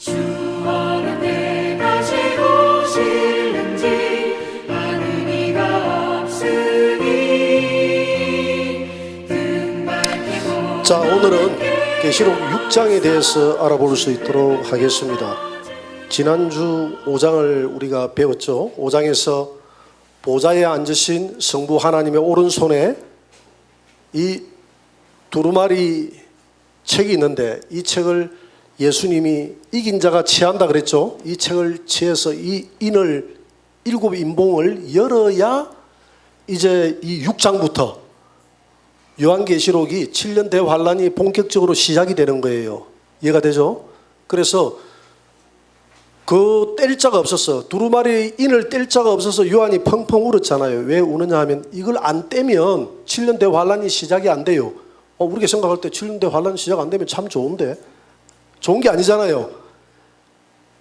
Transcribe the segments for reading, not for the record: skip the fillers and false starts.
주어는 내가 채우실는지 아는 이가 없으니 등 밝히고. 자, 오늘은 계시록 6장에 대해서 알아볼 수 있도록 하겠습니다. 지난주 5장을 우리가 배웠죠. 5장에서 보좌에 앉으신 성부 하나님의 오른손에 이 두루마리 책이 있는데, 이 책을 예수님이 이긴 자가 취한다 그랬죠. 이 책을 취해서 이 인을, 7인봉을 열어야 이제 이 6장부터 요한계시록이 7년 대환란이 본격적으로 시작이 되는 거예요. 이해가 되죠? 그래서 그 뗄 자가 없었어. 두루마리 인을 뗄 자가 없어서 요한이 펑펑 울었잖아요. 왜 우느냐 하면 이걸 안 떼면 7년 대환란이 시작이 안 돼요. 우리가 생각할 때 7년 대환란 시작 안 되면 참 좋은데, 좋은 게 아니잖아요.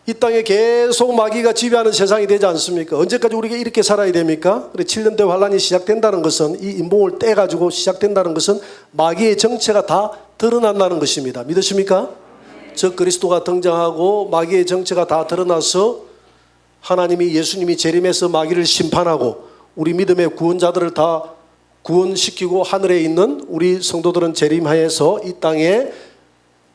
이 땅에 계속 마귀가 지배하는 세상이 되지 않습니까? 언제까지 우리가 이렇게 살아야 됩니까? 그래, 7년 대환란이 시작된다는 것은, 이 인봉을 떼가지고 시작된다는 것은 마귀의 정체가 다 드러난다는 것입니다. 믿으십니까? 즉 그리스도가 등장하고 마귀의 정체가 다 드러나서 하나님이, 예수님이 재림해서 마귀를 심판하고 우리 믿음의 구원자들을 다 구원시키고 하늘에 있는 우리 성도들은 재림하여서 이 땅에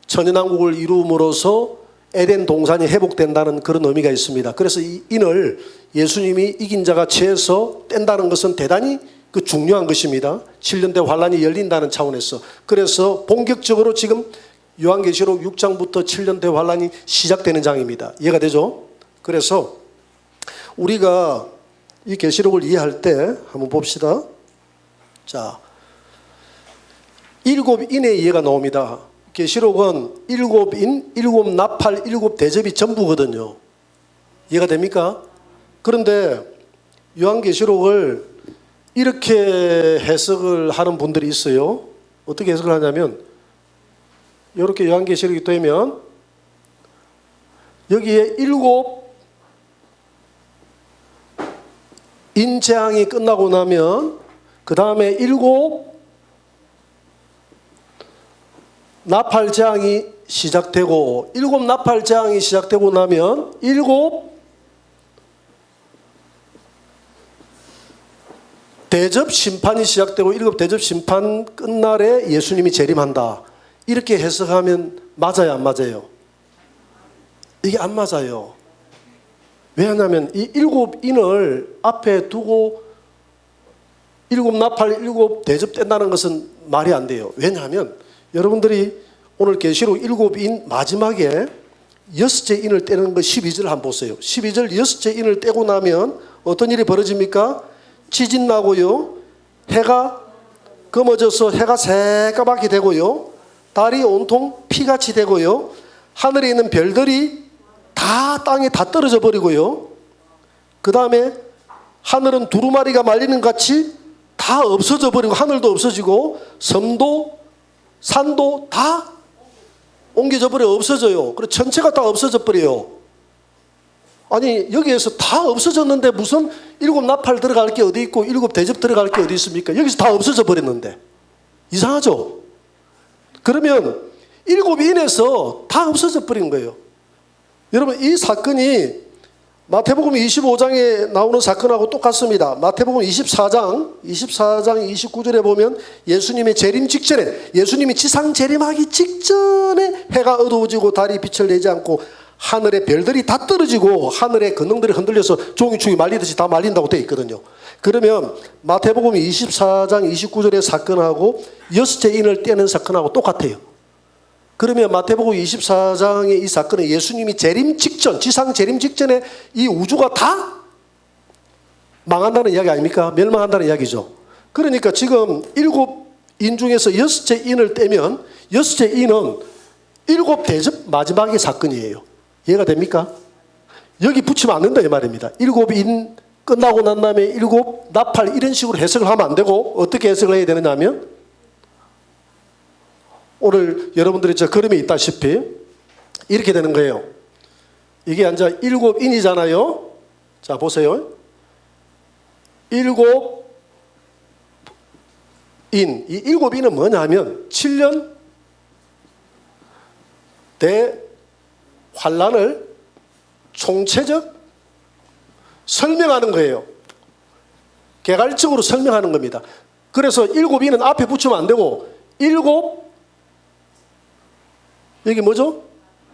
천연왕국을 이루므로써 에덴 동산이 회복된다는 그런 의미가 있습니다. 그래서 이 인을 예수님이 이긴 자가 취해서 뗀다는 것은 대단히 중요한 것입니다. 7년 대환란이 열린다는 차원에서. 그래서 본격적으로 지금 요한계시록 6장부터 7년 대환란이 시작되는 장입니다. 이해가 되죠? 그래서 우리가 이 계시록을 이해할 때 한번 봅시다. 자, 7인의 이해가 나옵니다. 계시록은 7인, 7나팔, 7대접이 전부거든요. 이해가 됩니까? 그런데 요한계시록을 이렇게 해석을 하는 분들이 있어요. 어떻게 해석을 하냐면, 이렇게 요한계시록이 되면 여기에 7인 재앙이 끝나고 나면 그 다음에 7 나팔 재앙이 시작되고, 7 나팔 재앙이 시작되고 나면 7 대접 심판이 시작되고, 7 대접 심판 끝날에 예수님이 재림한다. 이렇게 해석하면 맞아요, 안 맞아요? 이게 안 맞아요. 왜냐하면 이 7인을 앞에 두고 7 나팔, 7 대접된다는 것은 말이 안 돼요. 왜냐하면 여러분들이 오늘 계시록 7인 마지막에 6째 인을 떼는 거 12절 한번 보세요. 12절 6째 인을 떼고 나면 어떤 일이 벌어집니까? 지진 나고요, 해가 검어져서 해가 새까맣게 되고요, 달이 온통 피같이 되고요, 하늘에 있는 별들이 다 땅에 다 떨어져 버리고요, 그 다음에 하늘은 두루마리가 말리는 같이 다 없어져 버리고, 하늘도 없어지고 섬도 산도 다 옮겨져 버려 없어져요. 그리고 전체가 다 없어져 버려요. 아니, 여기에서 다 없어졌는데 무슨 7 나팔 들어갈 게 어디 있고 7 대접 들어갈 게 어디 있습니까? 여기서 다 없어져 버렸는데. 이상하죠? 그러면 7인에서 다 없어져 버린 거예요. 여러분, 이 사건이 마태복음 25장에 나오는 사건하고 똑같습니다. 마태복음 24장 29절에 보면 예수님의 재림 직전에, 예수님이 지상 재림하기 직전에 해가 어두워지고 달이 빛을 내지 않고 하늘의 별들이 다 떨어지고 하늘의 근능들이 흔들려서 종이축이 말리듯이 다 말린다고 되어 있거든요. 그러면 마태복음 24장 29절의 사건하고 6째 인을 떼는 사건하고 똑같아요. 그러면 마태복음 24장의 이 사건은 예수님이 재림 직전, 지상 재림 직전에 이 우주가 다 망한다는 이야기 아닙니까? 멸망한다는 이야기죠. 그러니까 지금 7인 중에서 6째 인을 떼면 6째 인은 7 대접 마지막의 사건이에요. 이해가 됩니까? 여기 붙이면 안 된다 이 말입니다. 7인 끝나고 난 다음에 7 나팔 이런 식으로 해석을 하면 안 되고, 어떻게 해석을 해야 되느냐 하면, 오늘 여러분들이 저 그림에 있다시피 이렇게 되는 거예요. 이게 이제 7인이잖아요. 자, 보세요. 7인. 이 7인은 뭐냐 하면 7년 환란을 총체적 설명하는 거예요. 개괄적으로 설명하는 겁니다. 그래서 7이는 앞에 붙이면 안 되고 7 여기 뭐죠?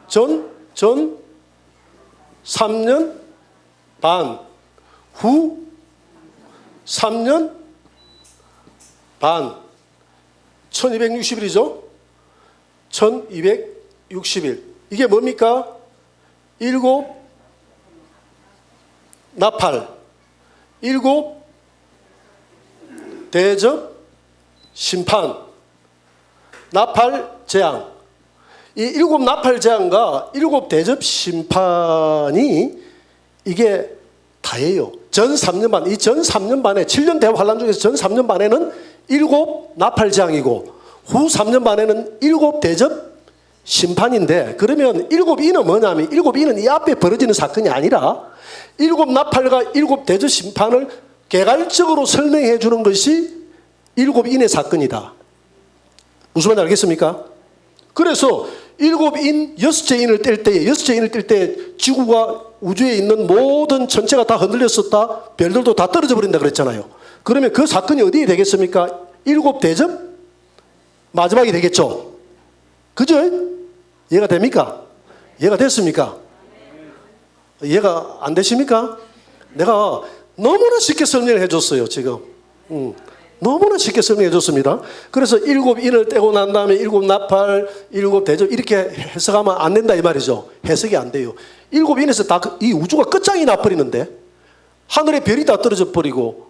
전 3년 반, 후 3년 반, 1260일이죠? 1260일. 이게 뭡니까? 7 나팔, 7 대접 심판, 나팔 재앙. 이 7 나팔 재앙과 7 대접 심판이 이게 다예요. 전 3년 반, 이 전 3년 반에 7년 대환란 중에서 전 3년 반에는 7 나팔 재앙이고 후 3년 반에는 7 대접 심판인데, 그러면 7이는 뭐냐면 7이는 이 앞에 벌어지는 사건이 아니라 7 나팔과 7 대접 심판을 개괄적으로 설명해 주는 것이 7인의 사건이다. 무슨 말인지 알겠습니까? 그래서 7인 6째 인을 뗄 때에 6째 인을 뗄 때 지구가 우주에 있는 모든 전체가 다 흔들렸었다. 별들도 다 떨어져 버린다 그랬잖아요. 그러면 그 사건이 어디에 되겠습니까? 7 대접 마지막이 되겠죠. 그죠? 이해가 됩니까? 이해가 됐습니까? 이해가 안 되십니까? 내가 너무나 쉽게 설명을 해줬어요 지금. 너무나 쉽게 설명해 줬습니다. 그래서 7인을 떼고 난 다음에 7 나팔, 7 대접 이렇게 해석하면 안 된다 이 말이죠. 해석이 안 돼요. 7인에서 다 이 우주가 끝장이 나버리는데, 하늘에 별이 다 떨어져 버리고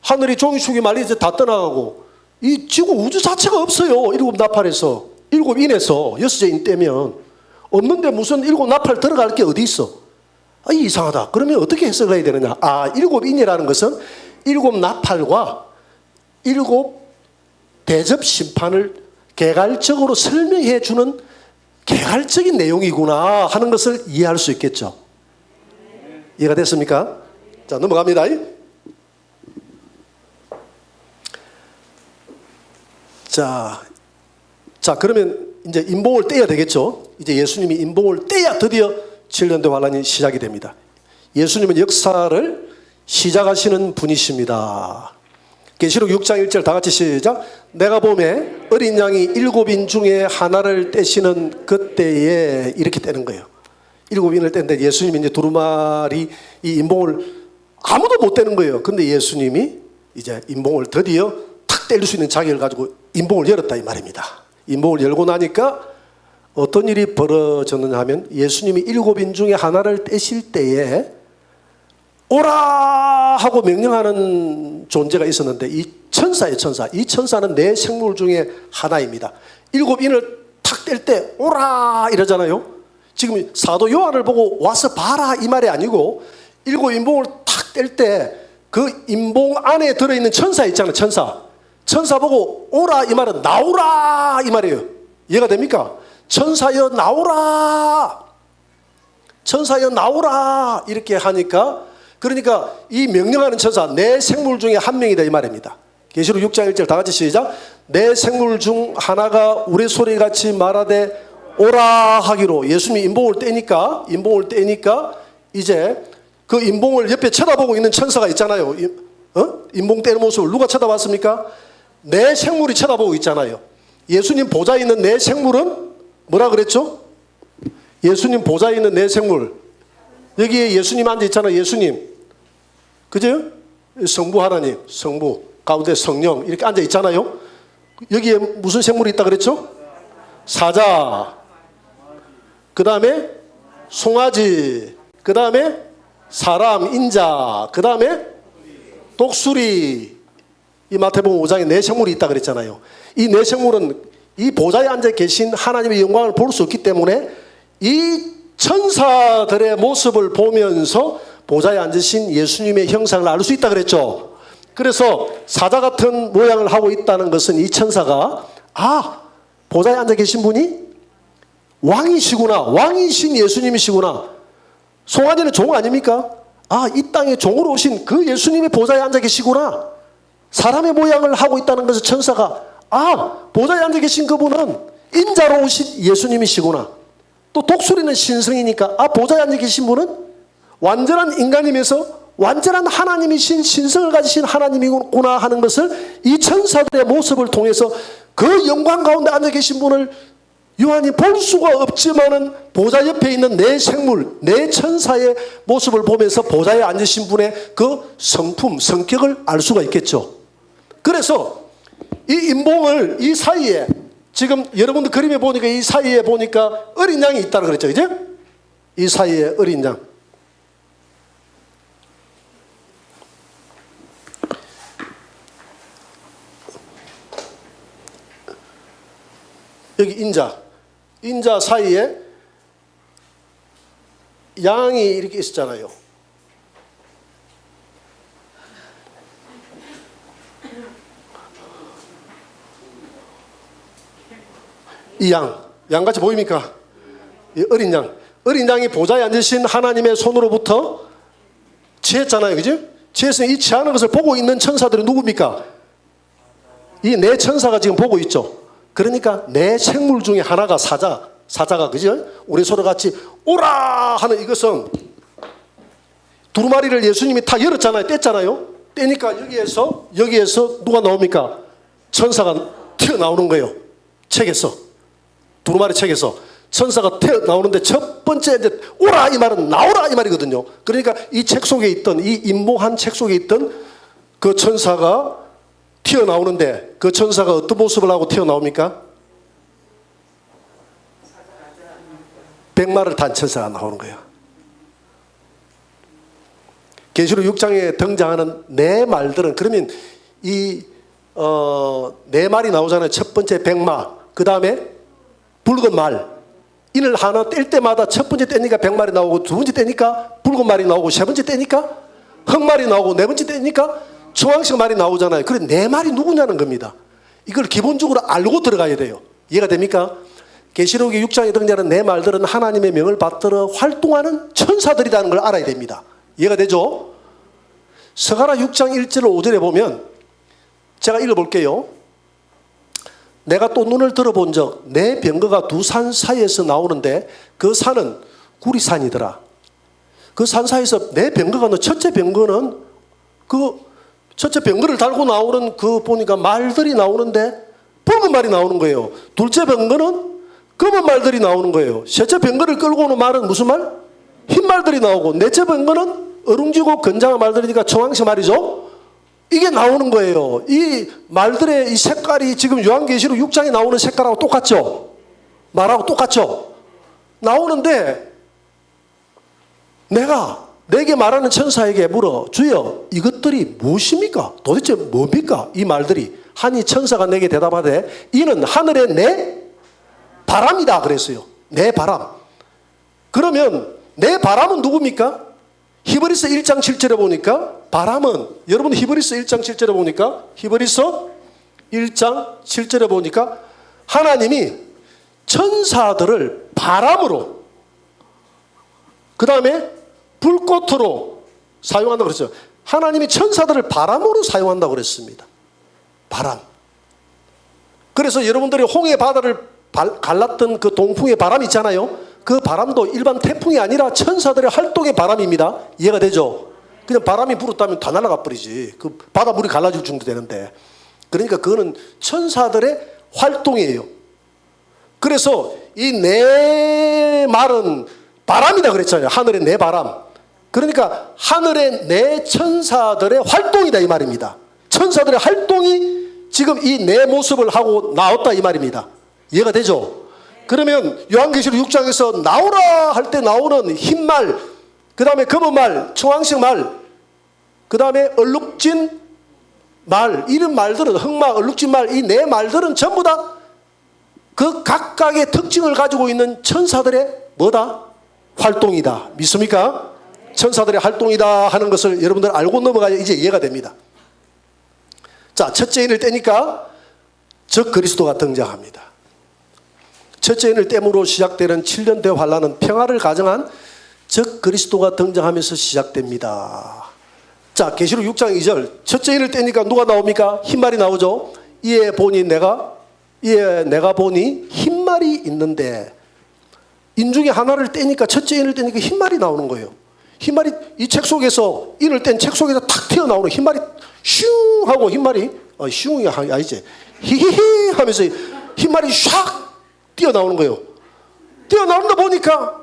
하늘이 종이축이 말리지 다 떠나가고 이 지구 우주 자체가 없어요. 7 나팔에서 7인에서 6째 인 떼면 없는데 무슨 7 나팔 들어갈 게 어디 있어? 아, 이상하다. 그러면 어떻게 해석을 해야 되느냐? 7인이라는 것은 7 나팔과 7 대접 심판을 개괄적으로 설명해 주는 개괄적인 내용이구나 하는 것을 이해할 수 있겠죠. 이해가 됐습니까? 자, 넘어갑니다. 자, 그러면 이제 인봉을 떼야 되겠죠. 이제 예수님이 인봉을 떼야 드디어 7년대 환란이 시작이 됩니다. 예수님은 역사를 시작하시는 분이십니다. 계시록 6장 1절 다 같이 시작. 내가 보매 어린 양이 7인 중에 하나를 떼시는 그때에, 이렇게 떼는 거예요. 7인을 떼는데 예수님이 이제 두루마리 이 인봉을 아무도 못 떼는 거예요. 근데 예수님이 이제 인봉을 드디어 탁 뗄 수 있는 자격을 가지고 인봉을 열었다 이 말입니다. 인봉을 열고 나니까 어떤 일이 벌어졌느냐 하면, 예수님이 7인 중에 하나를 떼실 때에 오라 하고 명령하는 존재가 있었는데, 이 천사예요. 천사. 이 천사는 네 생물 중에 하나입니다. 7인을 탁 뗄 때 오라 이러잖아요. 지금 사도 요한을 보고 와서 봐라 이 말이 아니고, 7인봉을 탁 뗄 때 그 인봉 안에 들어있는 천사 있잖아요. 천사 보고 오라 이 말은 나오라 이 말이에요. 이해가 됩니까? 천사여 나오라, 천사여 나오라 이렇게 하니까, 그러니까 이 명령하는 천사 네 생물 중에 한 명이다 이 말입니다. 계시록 6장 1절 다 같이 시작. 네 생물 중 하나가 우레소리같이 말하되 오라 하기로. 예수님이 인봉을 떼니까 이제 그 인봉을 옆에 쳐다보고 있는 천사가 있잖아요. 인봉 떼는 모습을 누가 쳐다봤습니까? 네 생물이 쳐다보고 있잖아요. 예수님 보좌에 있는 네 생물은 뭐라 그랬죠? 예수님 보좌에 있는 네 생물, 여기에 예수님 앉아 있잖아요. 예수님, 그죠? 성부 하나님, 성부 가운데 성령 이렇게 앉아 있잖아요. 여기에 무슨 생물이 있다 그랬죠? 사자, 그 다음에 송아지, 그 다음에 사람, 인자, 그 다음에 독수리. 이 마태복음 5장에 네 생물이 있다 그랬잖아요. 이 네 생물은 이 보좌에 앉아 계신 하나님의 영광을 볼 수 없기 때문에 이 천사들의 모습을 보면서 보좌에 앉으신 예수님의 형상을 알 수 있다 그랬죠. 그래서 사자 같은 모양을 하고 있다는 것은 이 천사가 보좌에 앉아 계신 분이 왕이시구나, 왕이신 예수님이시구나. 송아지는 종 아닙니까? 이 땅에 종으로 오신 그 예수님이 보좌에 앉아 계시구나. 사람의 모양을 하고 있다는 것을 천사가 보좌에 앉아 계신 그분은 인자로 오신 예수님이시구나. 또 독수리는 신성이니까 보좌에 앉아 계신 분은 완전한 인간이면서 완전한 하나님이신 신성을 가지신 하나님이구나 하는 것을 이 천사들의 모습을 통해서 그 영광 가운데 앉아 계신 분을 요한이 볼 수가 없지만은 보좌 옆에 있는 네 생물, 네 천사의 모습을 보면서 보좌에 앉으신 분의 그 성품, 성격을 알 수가 있겠죠. 그래서 이 인봉을 이 사이에 지금 여러분들 그림에 보니까 이 사이에 보니까 어린 양이 있다고 그랬죠. 그죠? 이 사이에 어린 양. 여기 인자 사이에 양이 이렇게 있었잖아요. 이 양같이 보입니까? 이 어린 양이 보좌에 앉으신 하나님의 손으로부터 취했잖아요. 그죠? 취해서 이 취하는 것을 보고 있는 천사들이 누굽니까? 이 네 천사가 지금 보고 있죠. 그러니까 네 생물 중에 하나가 사자가 그죠? 우리 서로 같이 오라 하는 이것은 두루마리를 예수님이 다 열었잖아요. 뗐잖아요. 떼니까 여기에서 누가 나옵니까? 천사가 튀어나오는 거예요. 책에서. 두루마리 책에서 천사가 튀어나오는데 첫 번째 이제 오라 이 말은 나오라 이 말이거든요. 그러니까 이 책 속에 있던 이 인봉한 책 속에 있던 그 천사가 튀어나오는데 그 천사가 어떤 모습을 하고 튀어나옵니까? 백마를 탄 천사가 나오는 거예요. 계시록 6장에 등장하는 네 말들은 그러면 이 네 말이 나오잖아요. 첫 번째 백마, 그 다음에 붉은 말. 인을 하나 뗄 때마다 첫 번째 떼니까 백말이 나오고 두 번째 떼니까 붉은 말이 나오고 세 번째 떼니까 흑말이 나오고 네 번째 떼니까 주황색 말이 나오잖아요. 그래 네 말이 누구냐는 겁니다. 이걸 기본적으로 알고 들어가야 돼요. 이해가 됩니까? 계시록 6장에 등장하는 네 말들은 하나님의 명을 받들어 활동하는 천사들이라는 걸 알아야 됩니다. 이해가 되죠? 스가랴 6장 1절 5절에 보면 제가 읽어볼게요. 내가 또 눈을 들어본 적 내 병거가 두 산 사이에서 나오는데 그 산은 구리산이더라. 그 산 사이에서 내 병거가 첫째 병거는 그 첫째 병거를 달고 나오는 그 보니까 말들이 나오는데 붉은 말이 나오는 거예요. 둘째 병거는 검은 말들이 나오는 거예요. 셋째 병거를 끌고 오는 말은 무슨 말? 흰 말들이 나오고 넷째 병거는 어룽지고 건장한 말들이니까 청황색 말이죠. 이게 나오는 거예요. 이 말들의 이 색깔이 지금 요한계시록 6장에 나오는 색깔하고 똑같죠? 말하고 똑같죠? 나오는데 내게 말하는 천사에게 물어 주여 이것들이 무엇입니까? 도대체 뭡니까? 이 말들이 하니 천사가 내게 대답하되 이는 하늘의 내 바람이다 그랬어요. 내 바람. 그러면 내 바람은 누굽니까? 히브리서 1장 7절에 보니까 바람은 여러분 히브리서 1장 7절에 보니까 히브리서 1장 7절에 보니까 하나님이 천사들을 바람으로 그 다음에 불꽃으로 사용한다고 그랬죠. 하나님이 천사들을 바람으로 사용한다고 그랬습니다. 바람. 그래서 여러분들이 홍해 바다를 갈랐던 그 동풍의 바람 있잖아요. 그 바람도 일반 태풍이 아니라 천사들의 활동의 바람입니다. 이해가 되죠? 그냥 바람이 불었다면 다 날아가 버리지. 그 바닷물이 갈라질 정도 되는데. 그러니까 그거는 천사들의 활동이에요. 그래서 이 네 말은 바람이다 그랬잖아요. 하늘의 네 바람. 그러니까 하늘의 네 천사들의 활동이다 이 말입니다. 천사들의 활동이 지금 이 네 모습을 하고 나왔다 이 말입니다. 이해가 되죠? 그러면 요한계시록 6장에서 나오라 할 때 나오는 흰말, 그 다음에 검은 말, 청황색 말, 그 다음에 얼룩진 말, 이런 말들은 흑말, 얼룩진 말, 이 네 말들은 전부 다 그 각각의 특징을 가지고 있는 천사들의 뭐다? 활동이다. 믿습니까? 천사들의 활동이다 하는 것을 여러분들 알고 넘어가야 이제 이해가 됩니다. 자, 첫째 인을 떼니까 적 그리스도가 등장합니다. 첫째 인을 땜으로 시작되는 7년 대환란은 평화를 가정한 적 그리스도가 등장하면서 시작됩니다. 자, 계시록 6장 2절 첫째 인을 떼니까 누가 나옵니까? 흰말이 나오죠. 이에 내가 보니 흰말이 있는데 인 중에 하나를 떼니까 첫째 인을 떼니까 흰말이 나오는 거예요. 흰말이 이 책 속에서 인을 뗀 책 속에서 탁 튀어나오는 흰말이 슝 하고 흰말이 슝이 아니지 히히히 하면서 흰말이 샥 뛰어나오는 거예요. 뛰어나온다 보니까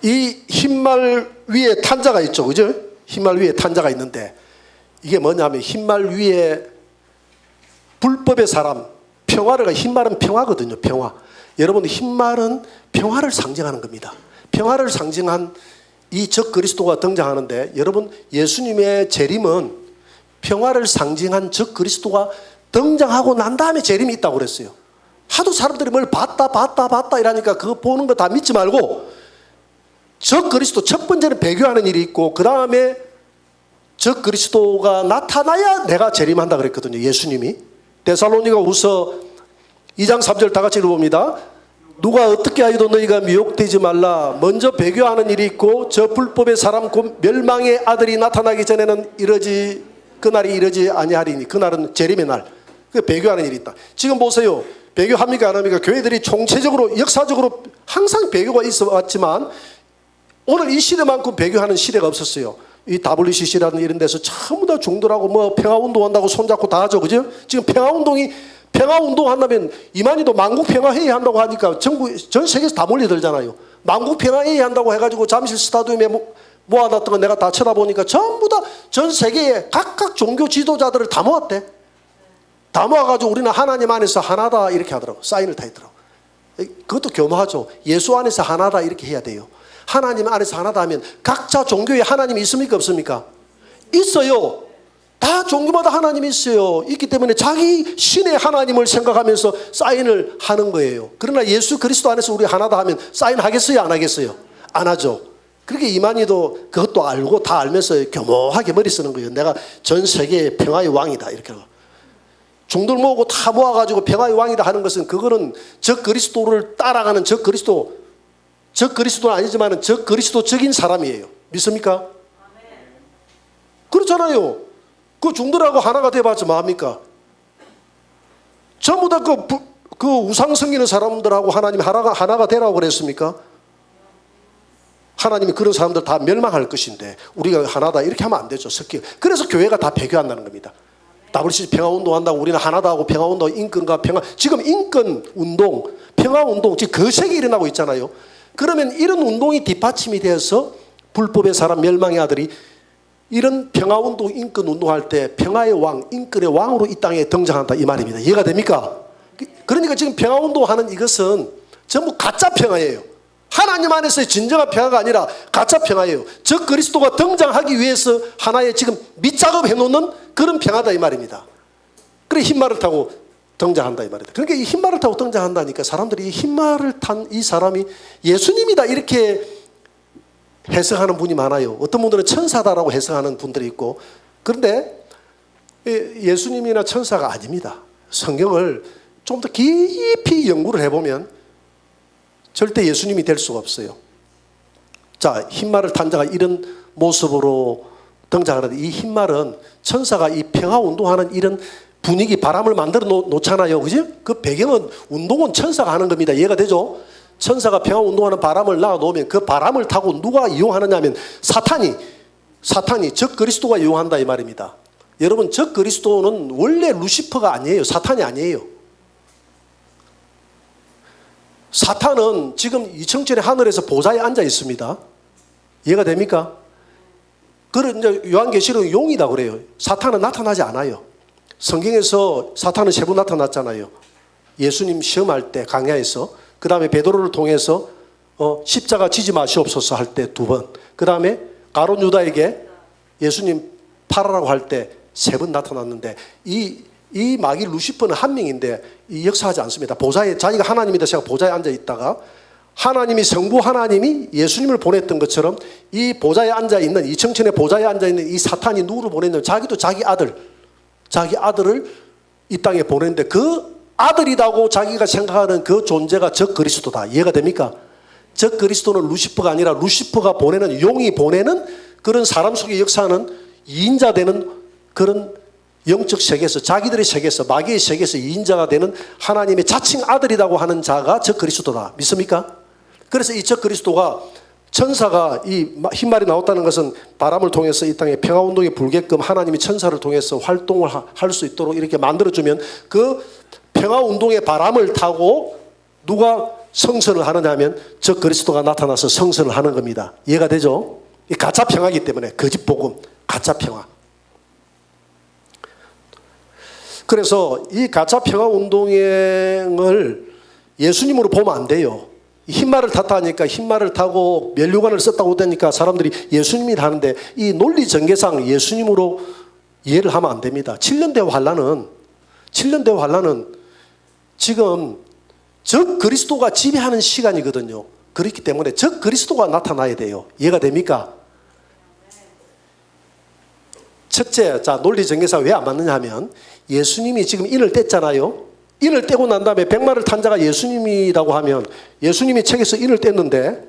이 흰말 위에 탄자가 있죠. 그죠? 흰말 위에 탄자가 있는데 이게 뭐냐면 흰말 위에 불법의 사람 평화를 흰말은 평화거든요. 평화. 여러분 흰말은 평화를 상징하는 겁니다. 평화를 상징한 이 적 그리스도가 등장하는데 여러분 예수님의 재림은 평화를 상징한 적 그리스도가 등장하고 난 다음에 재림이 있다고 그랬어요. 하도 사람들이 뭘 봤다 이러니까 그거 보는 거 다 믿지 말고 적 그리스도 첫 번째는 배교하는 일이 있고 그 다음에 적 그리스도가 나타나야 내가 재림한다 그랬거든요. 예수님이. 데살로니가후서 2장 3절 다 같이 읽어봅니다. 누가 어떻게 하여도 너희가 미혹되지 말라. 먼저 배교하는 일이 있고 저 불법의 사람 곧 멸망의 아들이 나타나기 전에는 그날이 이르지 아니하리니 그날은 재림의 날. 그 배교하는 일이 있다. 지금 보세요. 배교합니까 안 합니까? 교회들이 총체적으로 역사적으로 항상 배교가 있어 왔지만 오늘 이 시대만큼 배교하는 시대가 없었어요. 이 WCC라는 이런 데서 전부 다 중도라고 뭐 평화운동 한다고 손잡고 다 하죠. 그죠? 지금 평화운동 한다면 이만희도 만국평화회의 한다고 하니까 전 세계에서 다 몰려들잖아요. 만국평화회의 한다고 해가지고 잠실 스타디움에 모아놨던 거 내가 다 쳐다보니까 전부 다 전 세계에 각각 종교 지도자들을 다 모았대. 다 모아가지고 우리는 하나님 안에서 하나다 이렇게 하더라고. 사인을 다 했더라고. 그것도 교묘하죠. 예수 안에서 하나다 이렇게 해야 돼요. 하나님 안에서 하나다 하면 각자 종교에 하나님이 있습니까 없습니까? 있어요. 다 종교마다 하나님이 있어요. 있기 때문에 자기 신의 하나님을 생각하면서 사인을 하는 거예요. 그러나 예수 그리스도 안에서 우리 하나다 하면 사인하겠어요 안 하겠어요? 안 하죠. 그렇게 이만희도 그것도 알고 다 알면서 교묘하게 머리 쓰는 거예요. 내가 전 세계의 평화의 왕이다 이렇게 하고. 중들 모으고 다 모아가지고 평화의 왕이다 하는 것은 그거는 적 그리스도를 따라가는 적 그리스도는 아니지만 적 그리스도적인 사람이에요. 믿습니까? 그렇잖아요. 그 중들하고 하나가 돼봤자 뭐합니까? 전부 다 그 우상 섬기는 사람들하고 하나님이 하나가 되라고 그랬습니까? 하나님이 그런 사람들 다 멸망할 것인데 우리가 하나다 이렇게 하면 안 되죠. 그래서 교회가 다 배교한다는 겁니다. WCC 평화운동 한다고 우리는 하나다 하고 평화운동, 인권과 평화. 지금 인권운동, 평화운동 지금 거세게 일어나고 있잖아요. 그러면 이런 운동이 뒷받침이 되어서 불법의 사람 멸망의 아들이 이런 평화운동, 인권운동할 때 평화의 왕, 인권의 왕으로 이 땅에 등장한다 이 말입니다. 이해가 됩니까? 그러니까 지금 평화운동하는 이것은 전부 가짜 평화예요. 하나님 안에서의 진정한 평화가 아니라 가짜 평화예요. 적 그리스도가 등장하기 위해서 하나의 지금 밑작업 해놓는 그런 평화다 이 말입니다. 그래 흰말을 타고 등장한다 이 말이다. 그러니까 이 흰말을 타고 등장한다니까 사람들이 이 흰말을 탄 이 사람이 예수님이다 이렇게 해석하는 분이 많아요. 어떤 분들은 천사다라고 해석하는 분들이 있고 그런데 예수님이나 천사가 아닙니다. 성경을 좀 더 깊이 연구를 해보면 절대 예수님이 될 수가 없어요. 자, 흰말을 탄 자가 이런 모습으로 등장하는데 이 흰말은 천사가 이 평화운동하는 이런 분위기 바람을 만들어 놓잖아요. 그죠? 그 배경은 운동은 천사가 하는 겁니다. 이해가 되죠? 천사가 평화운동하는 바람을 놔놓으면 그 바람을 타고 누가 이용하느냐 하면 사탄이 적 그리스도가 이용한다 이 말입니다. 여러분 적 그리스도는 원래 루시퍼가 아니에요. 사탄이 아니에요. 사탄은 지금 이청천의 하늘에서 보좌에 앉아 있습니다. 이해가 됩니까? 그런 이제 요한계시록은 용이다 그래요. 사탄은 나타나지 않아요. 성경에서 사탄은 세 번 나타났잖아요. 예수님 시험할 때 강야에서, 그 다음에 베드로를 통해서 십자가 지지 마시옵소서 할 때 2번, 그 다음에 가룟 유다에게 예수님 팔아라고 할 때 3번 나타났는데 이 마귀 루시퍼는 한 명인데 역사하지 않습니다. 보좌에 자기가 하나님이다 생각 보좌에 앉아 있다가 하나님이 성부 하나님이 예수님을 보냈던 것처럼 이 보좌에 앉아 있는 이 청천의 보좌에 앉아 있는 이 사탄이 누구를 보냈냐면 자기도 자기 아들을 이 땅에 보냈는데 그 아들이라고 자기가 생각하는 그 존재가 적 그리스도다. 이해가 됩니까? 적 그리스도는 루시퍼가 아니라 루시퍼가 보내는 용이 보내는 그런 사람 속에 역사하는 2인자 되는 그런 영적 세계에서 자기들의 세계에서 마귀의 세계에서 2인자가 되는 하나님의 자칭 아들이라고 하는 자가 적 그리스도다. 믿습니까? 그래서 이 적 그리스도가 천사가 이 흰말이 나왔다는 것은 바람을 통해서 이 땅에 평화운동이 불게끔 하나님이 천사를 통해서 활동을 할 수 있도록 이렇게 만들어주면 그 평화운동의 바람을 타고 누가 성선을 하느냐 하면 적 그리스도가 나타나서 성선을 하는 겁니다. 이해가 되죠? 이 가짜 평화이기 때문에 거짓 복음, 가짜 평화. 그래서 이 가짜 평화 운동을 예수님으로 보면 안 돼요. 흰말을 탔다 하니까 흰말을 타고 면류관을 썼다고 하니까 사람들이 예수님이 하는데 이 논리 전개상 예수님으로 이해를 하면 안 됩니다. 7년대 환란은 지금 적 그리스도가 지배하는 시간이거든요. 그렇기 때문에 적 그리스도가 나타나야 돼요. 이해가 됩니까? 첫째, 자, 논리 전개상 왜 안 맞느냐 하면 예수님이 지금 인을 뗐잖아요. 인을 떼고 난 다음에 백마를 탄 자가 예수님이라고 하면 예수님이 책에서 인을 뗐는데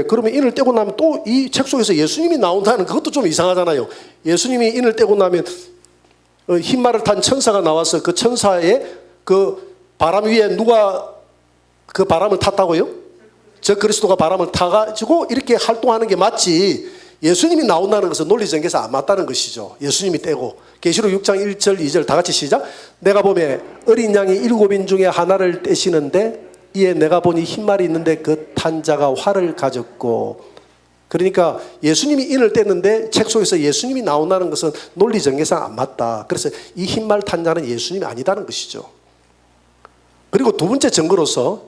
그러면 인을 떼고 나면 또 이 책 속에서 예수님이 나온다는 그것도 좀 이상하잖아요. 예수님이 인을 떼고 나면 흰말을 탄 천사가 나와서 그 천사의 그 바람 위에 누가 그 바람을 탔다고요? 저 그리스도가 바람을 타가지고 이렇게 활동하는 게 맞지. 예수님이 나온다는 것은 논리 전개에서 안 맞다는 것이죠. 예수님이 떼고. 계시록 6장 1절 2절 다 같이 시작. 내가 보매 어린 양이 7인 중에 하나를 떼시는데 이에 내가 보니 흰말이 있는데 그 탄 자가 활을 가졌고. 그러니까 예수님이 인을 뗐는데 책 속에서 예수님이 나온다는 것은 논리 전개상 안 맞다. 그래서 이 흰말 탄 자는 예수님이 아니다는 것이죠. 그리고 두 번째 증거로서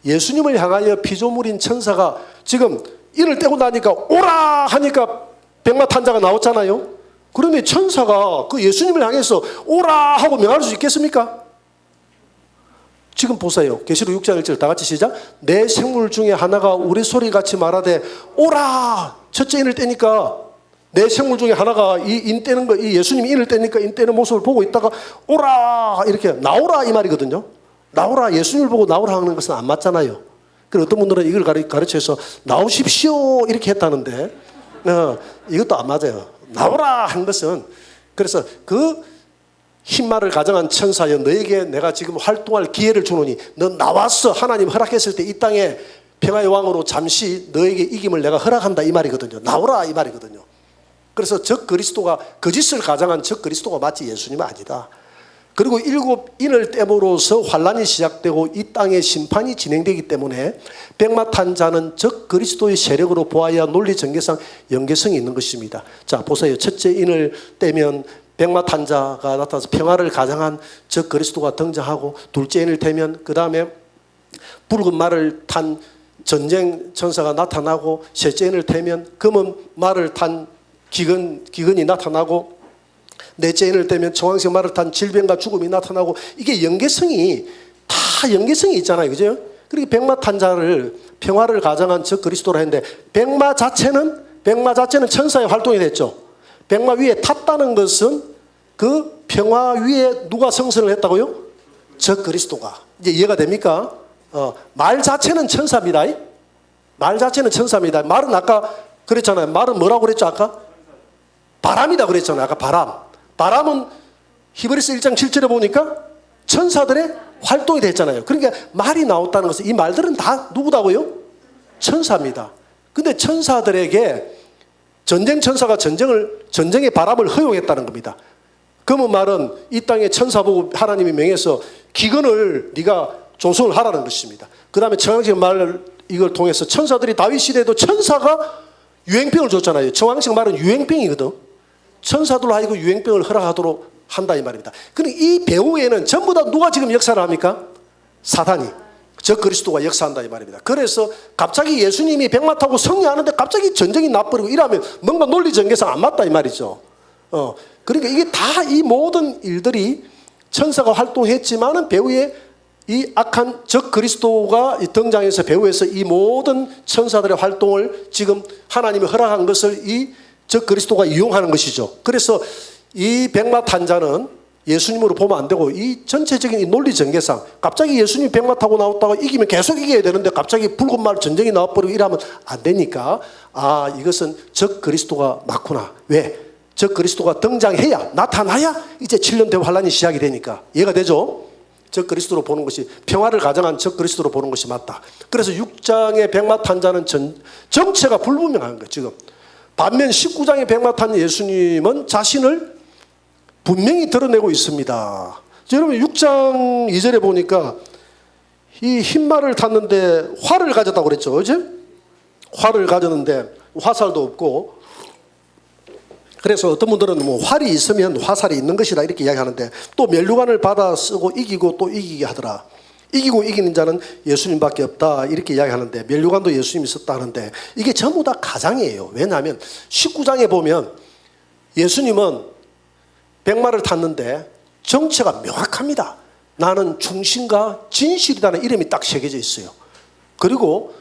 예수님을 향하여 피조물인 천사가 지금 인을 떼고 나니까 오라 하니까 백마 탄 자가 나왔잖아요. 그러면 천사가 그 예수님을 향해서 오라 하고 명할 수 있겠습니까? 지금 보세요. 계시록 6장 1절 다 같이 시작. 내 생물 중에 하나가 우리 소리같이 말하되 오라. 첫째 인을 떼니까 내 생물 중에 하나가 이 인 떼는 거, 이 예수님이 인을 떼니까 인 떼는 모습을 보고 있다가 오라 이렇게 나오라 이 말이거든요. 나오라, 예수님을 보고 나오라 하는 것은 안 맞잖아요. 그리고 어떤 분들은 이걸 가르쳐서 나오십시오 이렇게 했다는데 이것도 안 맞아요. 나오라 한 것은 그래서 그 흰말을 가정한 천사여 너에게 내가 지금 활동할 기회를 주노니 너 나왔어. 하나님 허락했을 때 이 땅에 평화의 왕으로 잠시 너에게 이김을 내가 허락한다 이 말이거든요. 나오라 이 말이거든요. 그래서 적 그리스도가 거짓을 가정한 적 그리스도가 마치 예수님은 아니다. 그리고 7인을 떼므로써 환란이 시작되고 이 땅에 심판이 진행되기 때문에 백마 탄 자는 적 그리스도의 세력으로 보아야 논리 전개상 연계성이 있는 것입니다. 자 보세요. 첫째 인을 떼면 백마 탄 자가 나타나서 평화를 가장한 적 그리스도가 등장하고 둘째 인을 떼면 그 다음에 붉은 말을 탄 전쟁 천사가 나타나고 셋째 인을 떼면 검은 말을 탄 기근이 나타나고 넷째 인을 떼면 청황색 말을 탄 질병과 죽음이 나타나고 이게 연계성이 다 연계성이 있잖아요. 그죠? 그리고 백마 탄 자를 평화를 가장한 적 그리스도라 했는데 백마 자체는 천사의 활동이 됐죠. 백마 위에 탔다는 것은 그 평화 위에 누가 성선을 했다고요? 적 그리스도가. 이제 이해가 됩니까? 말 자체는 천사입니다. 말 자체는 천사입니다. 말은 아까 그랬잖아요. 말은 뭐라고 그랬죠? 아까? 바람이다 그랬잖아요. 아까 바람. 바람은 히브리서 1장 7절에 보니까 천사들의 활동이 됐잖아요. 그러니까 말이 나왔다는 것은 이 말들은 다 누구다고요? 천사입니다. 근데 천사들에게 전쟁 천사가 전쟁의 바람을 허용했다는 겁니다. 그러면 말은 이 땅에 천사 보고 하나님이 명해서 기근을 네가 조성을 하라는 것입니다. 그 다음에 청황식 말을 이걸 통해서 천사들이 다윗 시대에도 천사가 유행병을 줬잖아요. 청황식 말은 유행병이거든. 천사들로 하여금 유행병을 허락하도록 한다 이 말입니다. 그런데 이 배후에는 전부 다 누가 지금 역사를 합니까? 사단이. 적 그리스도가 역사한다 이 말입니다. 그래서 갑자기 예수님이 백마 타고 승리하는데 갑자기 전쟁이 나버리고 이러면 뭔가 논리 전개상 안 맞다 이 말이죠. 그러니까 이게 다 이 모든 일들이 천사가 활동했지만은 배후에 이 악한 적 그리스도가 등장해서 배후에서 이 모든 천사들의 활동을 지금 하나님이 허락한 것을 이 적 그리스도가 이용하는 것이죠. 그래서 이 백마 탄 자는 예수님으로 보면 안 되고 이 전체적인 이 논리 전개상 갑자기 예수님이 백마 타고 나왔다가 이기면 계속 이겨야 되는데 갑자기 붉은 말 전쟁이 나와버리고 이러면 안 되니까 이것은 적 그리스도가 맞구나. 왜? 저 그리스도가 등장해야, 나타나야 이제 7년 대환란이 시작이 되니까 이해가 되죠? 저 그리스도로 보는 것이, 평화를 가정한 저 그리스도로 보는 것이 맞다. 그래서 6장의 백마탄자는 정체가 불분명한 거예요 지금. 반면 19장의 백마탄 예수님은 자신을 분명히 드러내고 있습니다. 여러분 6장 2절에 보니까 이 흰말을 탔는데 활을 가졌다고 그랬죠. 어제? 활을 가졌는데 화살도 없고, 그래서 어떤 분들은 뭐 활이 있으면 화살이 있는 것이다 이렇게 이야기하는데, 또 면류관을 받아 쓰고 이기고 또 이기게 하더라. 이기고 이기는 자는 예수님밖에 없다 이렇게 이야기하는데, 면류관도 예수님이 썼다 하는데 이게 전부 다 가장이에요. 왜냐하면 19장에 보면 예수님은 백마를 탔는데 정체가 명확합니다. 나는 중심과 진실이라는 이름이 딱 새겨져 있어요. 그리고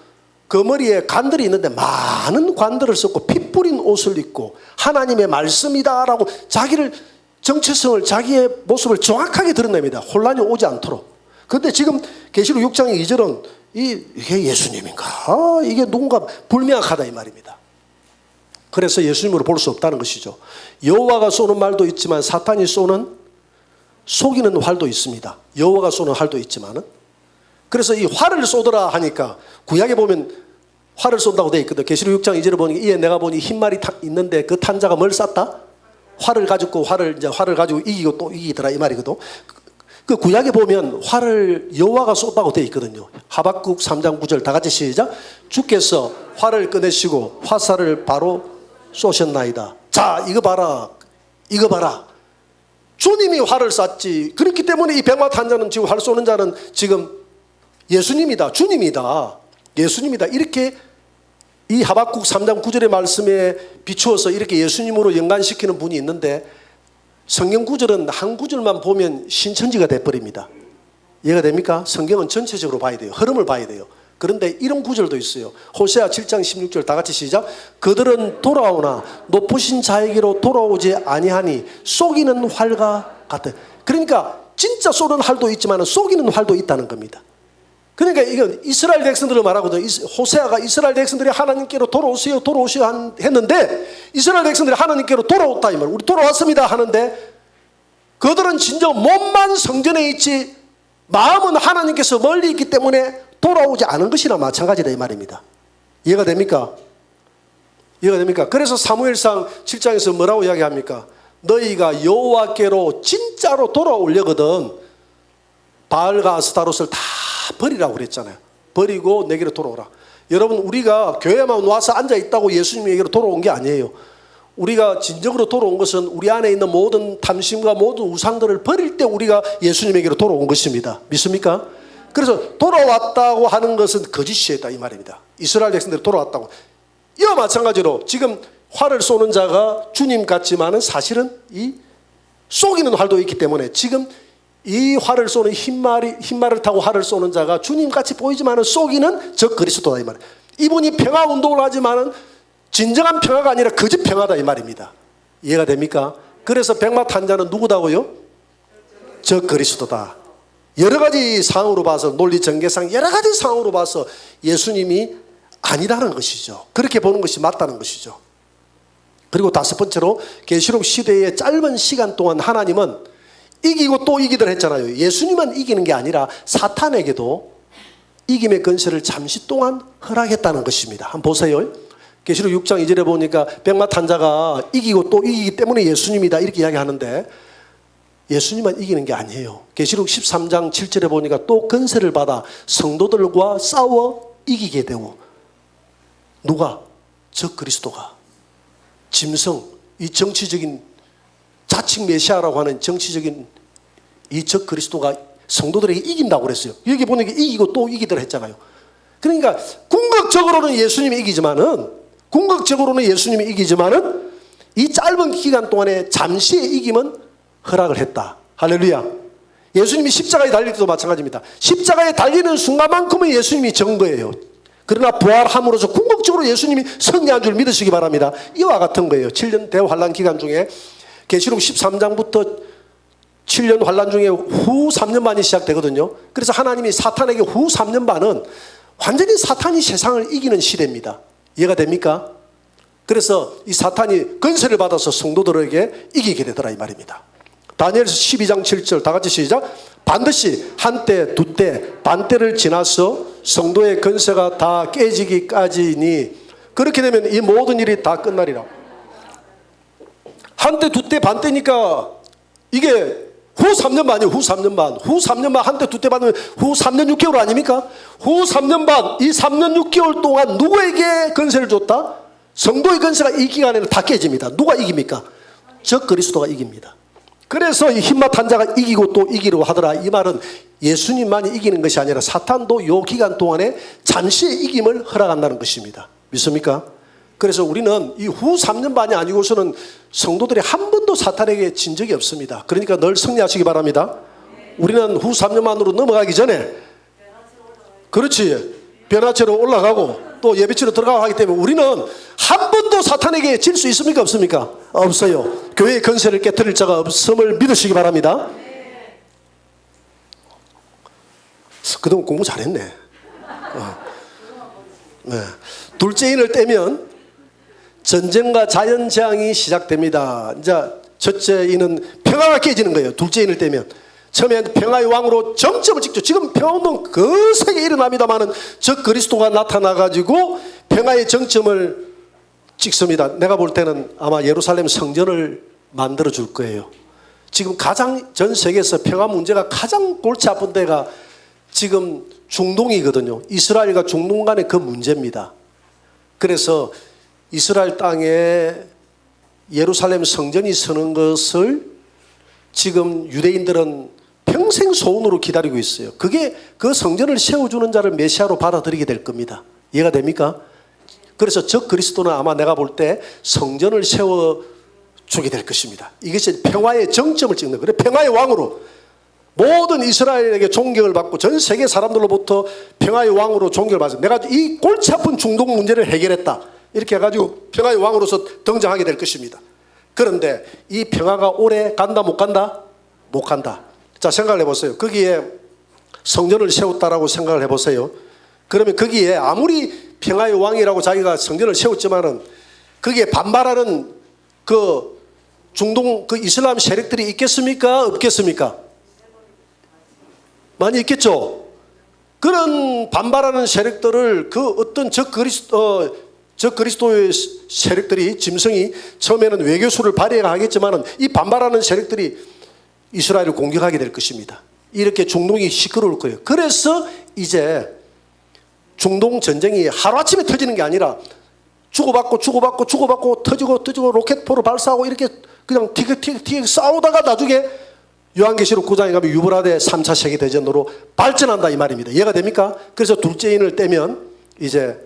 그 머리에 관들이 있는데 많은 관들을 썼고 피 뿌린 옷을 입고 하나님의 말씀이다라고 자기를, 정체성을, 자기의 모습을 정확하게 드러냅니다. 혼란이 오지 않도록. 그런데 지금 계시록 6장 2절은 이게 예수님인가? 이게 누군가 불명확하다 이 말입니다. 그래서 예수님으로 볼 수 없다는 것이죠. 여호와가 쏘는 말도 있지만 사탄이 쏘는 속이는 활도 있습니다. 여호와가 쏘는 활도 있지만은, 그래서 이 활을 쏘더라 하니까 구약에 보면 활을 쏜다고 되어 있거든. 계시록 6장 2절에 보니까 이에 내가 보니 흰 말이 있는데 그 탄 자가 뭘 쐈다? 활을 가지고 활을 가지고 이기고 또 이기더라 이 말이거든. 그 구약에 보면 활을 여호와가 쏜다고 되어 있거든요. 하박국 3장 9절 다 같이 시작. 주께서 활을 꺼내시고 화살을 바로 쏘셨나이다. 자, 이거 봐라. 이거 봐라. 주님이 활을 쐈지. 그렇기 때문에 이 백마탄자는 지금 활 쏘는 자는 지금 예수님이다. 주님이다. 예수님이다. 이렇게 이 하박국 3장 9절의 말씀에 비추어서 이렇게 예수님으로 연관시키는 분이 있는데, 성경 구절은 한 구절만 보면 신천지가 돼버립니다. 이해가 됩니까? 성경은 전체적으로 봐야 돼요. 흐름을 봐야 돼요. 그런데 이런 구절도 있어요. 호세아 7장 16절 다 같이 시작. 그들은 돌아오나 높으신 자에게로 돌아오지 아니하니 속이는 활과 같아. 그러니까 진짜 쏘는 활도 있지만 속이는 활도 있다는 겁니다. 그러니까 이건 이스라엘 백성들을 말하거든요. 호세아가 이스라엘 백성들이 하나님께로 돌아오세요 했는데, 이스라엘 백성들이 하나님께로 돌아왔다 이 말. 우리 돌아왔습니다 하는데, 그들은 진정 몸만 성전에 있지 마음은 하나님께서 멀리 있기 때문에 돌아오지 않은 것이나 마찬가지다 이 말입니다. 이해가 됩니까? 이해가 됩니까? 그래서 사무엘상 7장에서 뭐라고 이야기합니까? 너희가 여호와께로 진짜로 돌아오려거든 바알과 아스타롯을 다 버리라고 그랬잖아요. 버리고 내게로 돌아오라. 여러분, 우리가 교회만 와서 앉아있다고 예수님에게로 돌아온 게 아니에요. 우리가 진정으로 돌아온 것은 우리 안에 있는 모든 탐심과 모든 우상들을 버릴 때 우리가 예수님에게로 돌아온 것입니다. 믿습니까? 그래서 돌아왔다고 하는 것은 거짓이다 이 말입니다. 이스라엘 백성들이 돌아왔다고. 이와 마찬가지로 지금 활을 쏘는 자가 주님 같지만은 사실은 이 속이는 활도 있기 때문에 지금 이 활을 쏘는 흰말을 타고 활을 쏘는 자가 주님같이 보이지만은 속이는 저 그리스도다 이 말이에요. 이분이 평화 운동을 하지만은 진정한 평화가 아니라 거짓 평화다 이 말입니다. 이해가 됩니까? 그래서 백마탄자는 누구다고요? 저 그리스도다. 여러 가지 상황으로 봐서, 논리 전개상 여러 가지 상황으로 봐서 예수님이 아니라는 것이죠. 그렇게 보는 것이 맞다는 것이죠. 그리고 다섯 번째로 계시록 시대의 짧은 시간 동안 하나님은 이기고 또 이기들 했잖아요. 예수님만 이기는 게 아니라 사탄에게도 이김의 권세를 잠시 동안 허락했다는 것입니다. 한번 보세요. 계시록 6장 2절에 보니까 백마탄자가 이기고 또 이기기 때문에 예수님이다 이렇게 이야기하는데, 예수님만 이기는 게 아니에요. 계시록 13장 7절에 보니까 또 권세를 받아 성도들과 싸워 이기게 되고, 누가? 저 그리스도가. 짐승, 이 정치적인 자칭 메시아라고 하는 정치적인 이 저 그리스도가 성도들에게 이긴다고 그랬어요. 여기 보니까 이기고 또 이기더라 했잖아요. 그러니까 궁극적으로는 예수님이 이기지만은 이 짧은 기간 동안에 잠시의 이김은 허락을 했다. 할렐루야. 예수님이 십자가에 달릴 때도 마찬가지입니다. 십자가에 달리는 순간만큼은 예수님이 전 거예요. 그러나 부활함으로써 궁극적으로 예수님이 승리한 줄 믿으시기 바랍니다. 이와 같은 거예요. 7년 대환란 기간 중에 계시록 13장부터 7년 환란 중에 후 3년 반이 시작되거든요. 그래서 하나님이 사탄에게 후 3년 반은 완전히 사탄이 세상을 이기는 시대입니다. 이해가 됩니까? 그래서 이 사탄이 권세를 받아서 성도들에게 이기게 되더라 이 말입니다. 다니엘서 12장 7절 다 같이 시작. 반드시 한때 두때 반때를 지나서 성도의 권세가 다 깨지기까지니 그렇게 되면 이 모든 일이 다 끝나리라. 한때 두때 반때니까 이게 후 3년 반이에요. 후 3년 반. 후 3년 반 한때 두때 받으면 후 3년 6개월 아닙니까? 후 3년 반. 이 3년 6개월 동안 누구에게 권세를 줬다? 성도의 권세가 이 기간에는 다 깨집니다. 누가 이깁니까? 적 그리스도가 이깁니다. 그래서 이 흰맛 환자가 이기고 또 이기려고 하더라. 이 말은 예수님만이 이기는 것이 아니라 사탄도 이 기간 동안에 잠시의 이김을 허락한다는 것입니다. 믿습니까? 그래서 우리는 이 후 3년 반이 아니고서는 성도들이 한 번도 사탄에게 진 적이 없습니다. 그러니까 늘 승리하시기 바랍니다. 우리는 후 3년 만으로 넘어가기 전에 그렇지 변화체로 올라가고 또 예배치로 들어가고 하기 때문에 우리는 한 번도 사탄에게 질 수 있습니까? 없습니까? 없어요. 교회의 권세를 깨뜨릴 자가 없음을 믿으시기 바랍니다. 그동안 공부 잘했네. 네. 둘째 인을 떼면 전쟁과 자연재앙이 시작됩니다. 이제 첫째 인은 평화가 깨지는 거예요. 둘째 인을 떼면 처음엔 평화의 왕으로 정점을 찍죠. 지금 평화운동 거세게 일어납니다마는 적 그리스도가 나타나가지고 평화의 정점을 찍습니다. 내가 볼 때는 아마 예루살렘 성전을 만들어 줄 거예요. 지금 가장 전 세계에서 평화 문제가 가장 골치 아픈 데가 지금 중동이거든요. 이스라엘과 중동 간의 그 문제입니다. 그래서 이스라엘 땅에 예루살렘 성전이 서는 것을 지금 유대인들은 평생 소원으로 기다리고 있어요. 그게 그 성전을 세워주는 자를 메시아로 받아들이게 될 겁니다. 이해가 됩니까? 그래서 적 그리스도는 아마 내가 볼 때 성전을 세워주게 될 것입니다. 이것이 평화의 정점을 찍는 거예요. 평화의 왕으로 모든 이스라엘에게 존경을 받고 전 세계 사람들로부터 평화의 왕으로 존경을 받아서 내가 이 골치 아픈 중동 문제를 해결했다. 이렇게 해가지고 평화의 왕으로서 등장하게 될 것입니다. 그런데 이 평화가 오래 간다 못 간다? 못 간다. 자, 생각을 해보세요. 거기에 성전을 세웠다라고 생각을 해보세요. 그러면 거기에 아무리 평화의 왕이라고 자기가 성전을 세웠지만은 거기에 반발하는 그 중동 그 이슬람 세력들이 있겠습니까? 없겠습니까? 많이 있겠죠. 그런 반발하는 세력들을 그 어떤 적 그리스도의 세력들이 짐승이 처음에는 외교수를 발휘하겠지만은 이 반발하는 세력들이 이스라엘을 공격하게 될 것입니다. 이렇게 중동이 시끄러울 거예요. 그래서 이제 중동 전쟁이 하루아침에 터지는 게 아니라 주고받고 터지고 로켓포를 발사하고 이렇게 그냥 티격태격 싸우다가 나중에 요한계시록 9장에 가면 유브라데 3차 세계대전으로 발전한다 이 말입니다. 이해가 됩니까? 그래서 둘째 인을 떼면 이제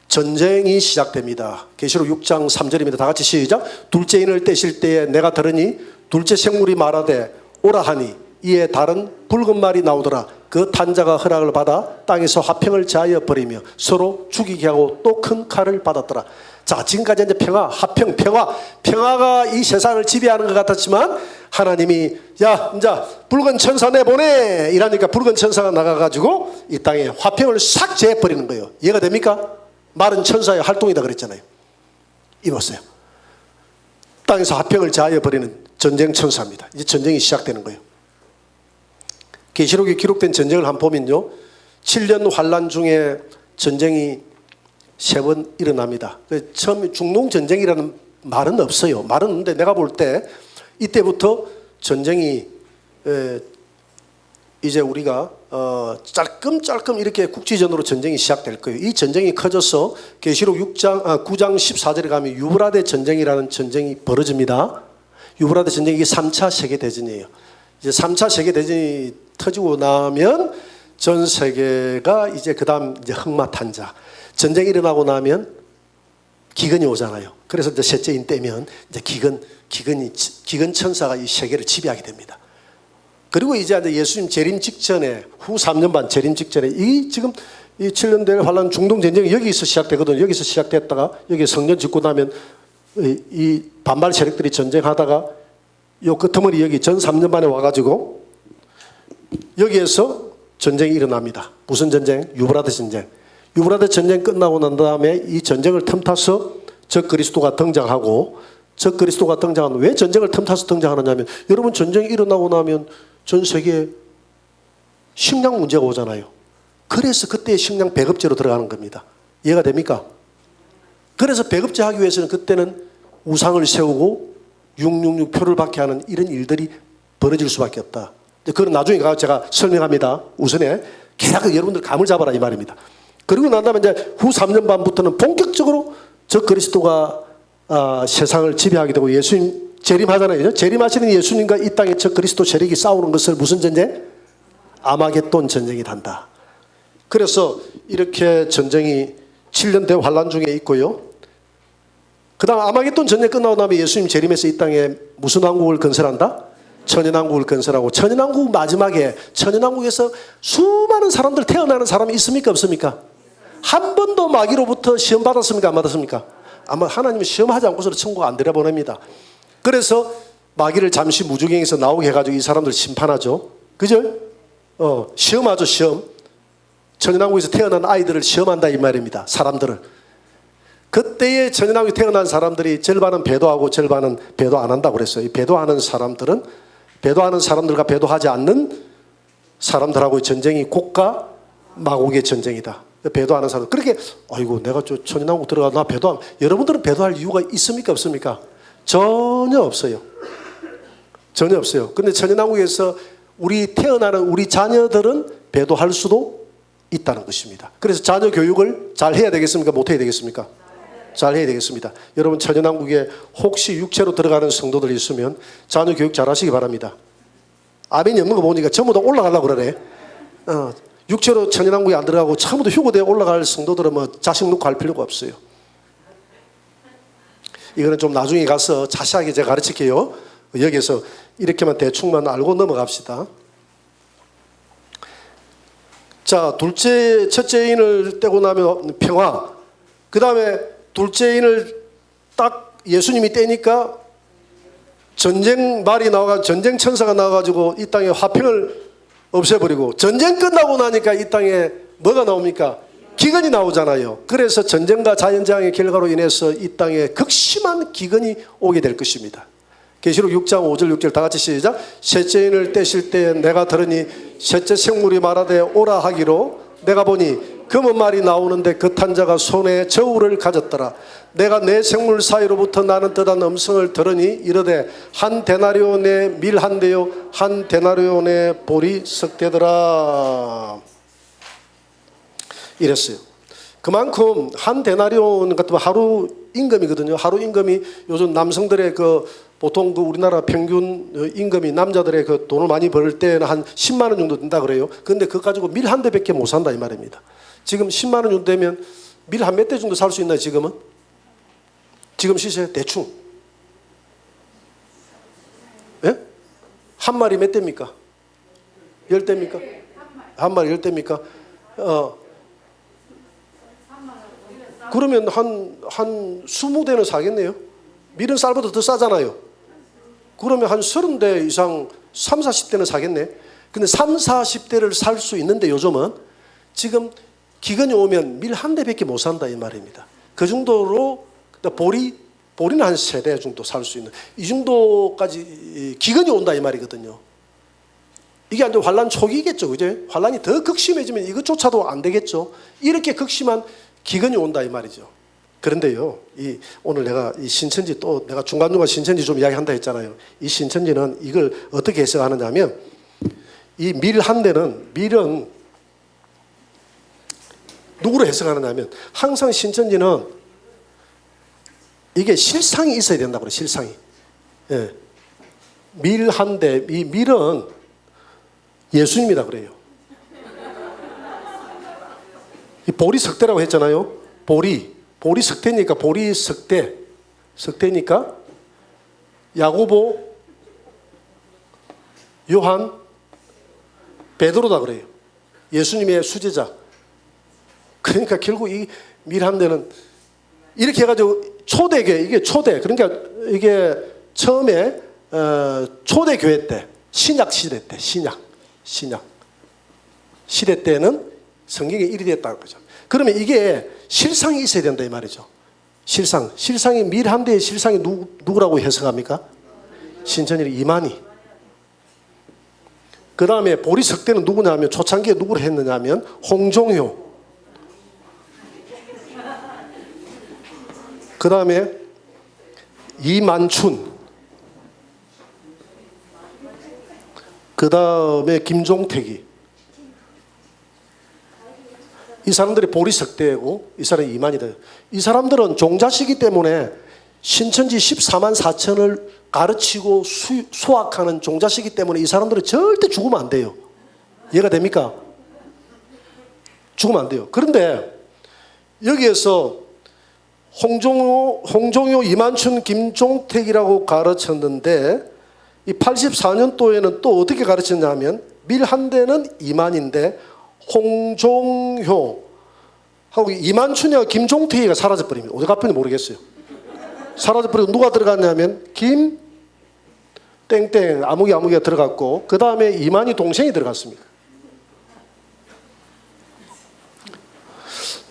전쟁이 시작됩니다. 계시록 6장 3절입니다. 다 같이 시작. 둘째 인을 떼실 때에 내가 들으니 둘째 생물이 말하되 오라 하니 이에 다른 붉은 말이 나오더라. 그 탄자가 허락을 받아 땅에서 화평을 제하여 버리며 서로 죽이게 하고 또 큰 칼을 받았더라. 자, 지금까지 이제 평화, 화평, 평화가 이 세상을 지배하는 것 같았지만 하나님이 야 이제 붉은 천사 내보내 이러니까 붉은 천사가 나가가지고 이 땅에 화평을 싹 제해버리는 거예요. 이해가 됩니까? 말은 천사의 활동이다 그랬잖아요. 이보세요. 땅에서 화평을 제하여 버리는 전쟁 천사입니다. 이제 전쟁이 시작되는 거예요. 계시록에 기록된 전쟁을 한번 보면요, 7년 환란 중에 전쟁이 3번 일어납니다. 처음 중동 전쟁이라는 말은 없어요. 말은 없는데 내가 볼 때 이때부터 전쟁이 이제 우리가 짤끔짤끔 이렇게 국지전으로 전쟁이 시작될 거예요. 이 전쟁이 커져서 계시록 9장 14절에 가면 유브라데 전쟁이라는 전쟁이 벌어집니다. 유브라데 전쟁이 3차 세계대전이에요. 이제 3차 세계대전이 터지고 나면 전 세계가 이제 그 다음 이제 흑마탄자 전쟁이 일어나고 나면 기근이 오잖아요. 그래서 이제 셋째 인 떼면 이제 기근 천사가 이 세계를 지배하게 됩니다. 그리고 이제 예수님 재림 직전에 후 3년 반 재림 직전에 이 지금 이 7년 될 환란 중동 전쟁이 여기서 시작되거든요. 여기서 시작됐다가 여기 성전 짓고 나면 이 반발 세력들이 전쟁하다가 요 끄트머리 여기 전 3년 만에 와가지고 여기에서 전쟁이 일어납니다. 무슨 전쟁? 유브라데 전쟁. 유브라데 전쟁 끝나고 난 다음에 이 전쟁을 틈타서 적 그리스도가 등장하고, 적 그리스도가 등장하는, 왜 전쟁을 틈타서 등장하느냐면, 여러분 전쟁이 일어나고 나면 전 세계에 식량 문제가 오잖아요. 그래서 그때 식량 배급제로 들어가는 겁니다. 이해가 됩니까? 그래서 배급제 하기 위해서는 그때는 우상을 세우고 666표를 받게 하는 이런 일들이 벌어질 수밖에 없다. 그건 나중에 제가 설명합니다. 우선에 계략 여러분들 감을 잡아라 이 말입니다. 그리고 난 다음에 이제 후 3년 반부터는 본격적으로 적 그리스도가 세상을 지배하게 되고 예수님 재림하잖아요. 재림하시는 예수님과 이 땅의 적 그리스도 세력이 싸우는 것을 무슨 전쟁? 아마겟돈 전쟁이 단다. 그래서 이렇게 전쟁이 7년 대환란 중에 있고요. 그 다음 아마겟돈 전쟁 끝나고 나면 예수님 재림해서 이 땅에 무슨 왕국을 건설한다? 천연왕국을 건설하고, 천연왕국 마지막에 천연왕국에서 수많은 사람들, 태어나는 사람이 있습니까 없습니까? 한 번도 마귀로부터 시험 받았습니까 안 받았습니까? 아마 하나님은 시험하지 않고서는 천국 안 들여보냅니다. 그래서 마귀를 잠시 무주경에서 나오게 해가지고 이 사람들 심판하죠. 그죠? 시험하죠. 시험. 천연왕국에서 태어난 아이들을 시험한다 이 말입니다. 사람들을. 그때에 천연왕국에 태어난 사람들이 절반은 배도하고 절반은 배도 안 한다고 그랬어요. 이 배도하는 사람들은 배도하는 사람들과 배도하지 않는 사람들하고의 전쟁이 국가 마국의 전쟁이다. 배도하는 사람. 그렇게 아이고 내가 저 천연왕국 들어가 나 배도함. 여러분들은 배도할 이유가 있습니까 없습니까? 전혀 없어요. 전혀 없어요. 근데 천연왕국에서 우리 태어나는 우리 자녀들은 배도할 수도 있다는 것입니다. 그래서 자녀 교육을 잘 해야 되겠습니까? 못 해야 되겠습니까? 잘 해야 되겠습니다. 여러분 천연왕국에 혹시 육체로 들어가는 성도들이 있으면 자녀 교육 잘 하시기 바랍니다. 아멘이 없는 거 보니까 전부 다 올라가려고 그러네. 육체로 천연왕국에 안 들어가고 처음부터 휴거대에 올라갈 성도들은 뭐 자식 놓고 할 필요가 없어요. 이거는 좀 나중에 가서 자세하게 제가 가르칠게요. 여기서 이렇게만 대충만 알고 넘어갑시다. 자, 첫째 인을 떼고 나면 평화. 그 다음에 둘째 인을 딱 예수님이 떼니까 전쟁 말이 나와가지고 전쟁 천사가 나와가지고 이 땅에 화평을 없애버리고, 전쟁 끝나고 나니까 이 땅에 뭐가 나옵니까? 기근이 나오잖아요. 그래서 전쟁과 자연재앙의 결과로 인해서 이 땅에 극심한 기근이 오게 될 것입니다. 계시록 6장 5절 6절 다 같이 시작. 셋째 인을 떼실 때 내가 들으니 셋째 생물이 말하되 오라 하기로, 내가 보니 검은 말이 나오는데 그 탄 자가 손에 저울을 가졌더라. 내가 내 생물 사이로부터 나는 듯한 음성을 들으니 이르되 한 데나리온의 밀 한 대요 한 데나리온의 볼이 석 대더라. 이랬어요. 그만큼 한 데나리온 같으면 하루 임금이거든요. 하루 임금이 요즘 남성들의 보통 우리나라 평균 임금이 남자들의 돈을 많이 벌 때는 한 10만 원 정도 된다 그래요. 그런데 그거 가지고 밀 한 대밖에 못 산다 이 말입니다. 지금 10만 원 정도 되면 밀 한 몇 대 정도 살 수 있나요 지금은? 지금 시세 대충. 예? 한 마리 몇 대입니까? 10대입니까? 한 마리 10대입니까? 그러면 한 20대는 사겠네요. 밀은 쌀보다 더 싸잖아요. 그러면 한 30대 이상 3, 40대는 사겠네. 근데 3, 40대를 살 수 있는데 요즘은 지금 기근이 오면 밀 한 대밖에 못 산다 이 말입니다. 그 정도로 보리는 한 3대 정도 살 수 있는 이 정도까지 기근이 온다 이 말이거든요. 이게 이제 환란 초기겠죠. 그죠? 환란이 더 극심해지면 이것조차도 안 되겠죠. 이렇게 극심한 기근이 온다 이 말이죠. 그런데요, 오늘 내가 이 신천지 또 내가 중간중간 신천지 좀 이야기한다 했잖아요. 이 신천지는 이걸 어떻게 해석하느냐 하면, 이 밀 한 대는, 밀은 누구로 해석하느냐 하면, 항상 신천지는 이게 실상이 있어야 된다고 그래요. 실상이. 예. 밀 한 대, 이 밀은 예수님이다 그래요. 이 보리 석대라고 했잖아요. 보리 석대니까 석대니까 야고보, 요한, 베드로다 그래요. 예수님의 수제자. 그러니까 결국 이 밀 한 대는 이렇게 해가지고 초대교회, 이게 초대. 그러니까 이게 처음에 초대교회 때, 신약 시대 때, 신약 시대 때는 성경에 일이 됐다는 거죠. 그러면 이게 실상이 있어야 된다 이 말이죠. 실상이 밀한대의 실상이 누구라고 해석합니까? 신천지의 이만희. 그 다음에 보리석대는 누구냐면 초창기에 누구를 했느냐면 홍종효. 그 다음에 이만춘. 그 다음에 김종택이. 이 사람들이 보리석대고 이 사람이 이만희다. 이 사람들은 종자시기 때문에 신천지 14만 4천을 가르치고 수학하는 종자시기 때문에 이 사람들은 절대 죽으면 안 돼요. 이해가 됩니까? 죽으면 안 돼요. 그런데 여기에서 홍종효, 이만춘, 김종택이라고 가르쳤는데 이 84년도에는 또 어떻게 가르쳤냐면 밀한대는 이만인데 홍종효 하고 이만춘이와 김종택이가 사라져버립니다. 어디 갔는지 모르겠어요. 사라져버리고 누가 들어갔냐면 김 땡땡 아무개가 들어갔고 그 다음에 이만희 동생이 들어갔습니다.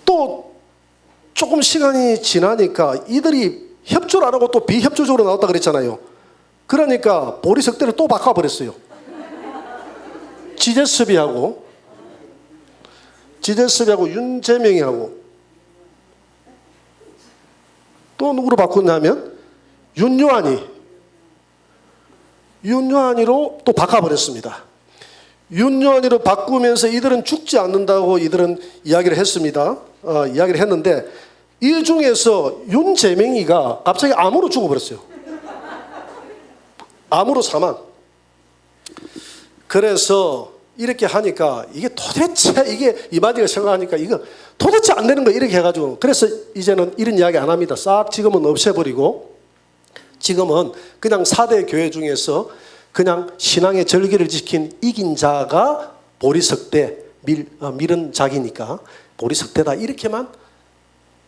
또 조금 시간이 지나니까 이들이 협조를 안 하고 또 비협조적으로 나왔다 그랬잖아요. 그러니까 보리석대를 또 바꿔버렸어요. 지제섭이하고 윤재명이하고 또 누구로 바꿨냐면 윤요한이로 또 바꿔버렸습니다. 윤요한이로 바꾸면서 이들은 죽지 않는다고 이들은 이야기를 했습니다. 이야기를 했는데 이 중에서 윤재명이가 갑자기 암으로 죽어버렸어요. 암으로 사망. 그래서 이렇게 하니까 이게 도대체 이게 이만희가 생각하니까 이거 도대체 안 되는 거 이렇게 해가지고 그래서 이제는 이런 이야기 안 합니다. 싹 지금은 없애버리고 지금은 그냥 4대 교회 중에서 그냥 신앙의 절기를 지킨 이긴 자가 보리석대 밀은 자기니까 보리석대다 이렇게만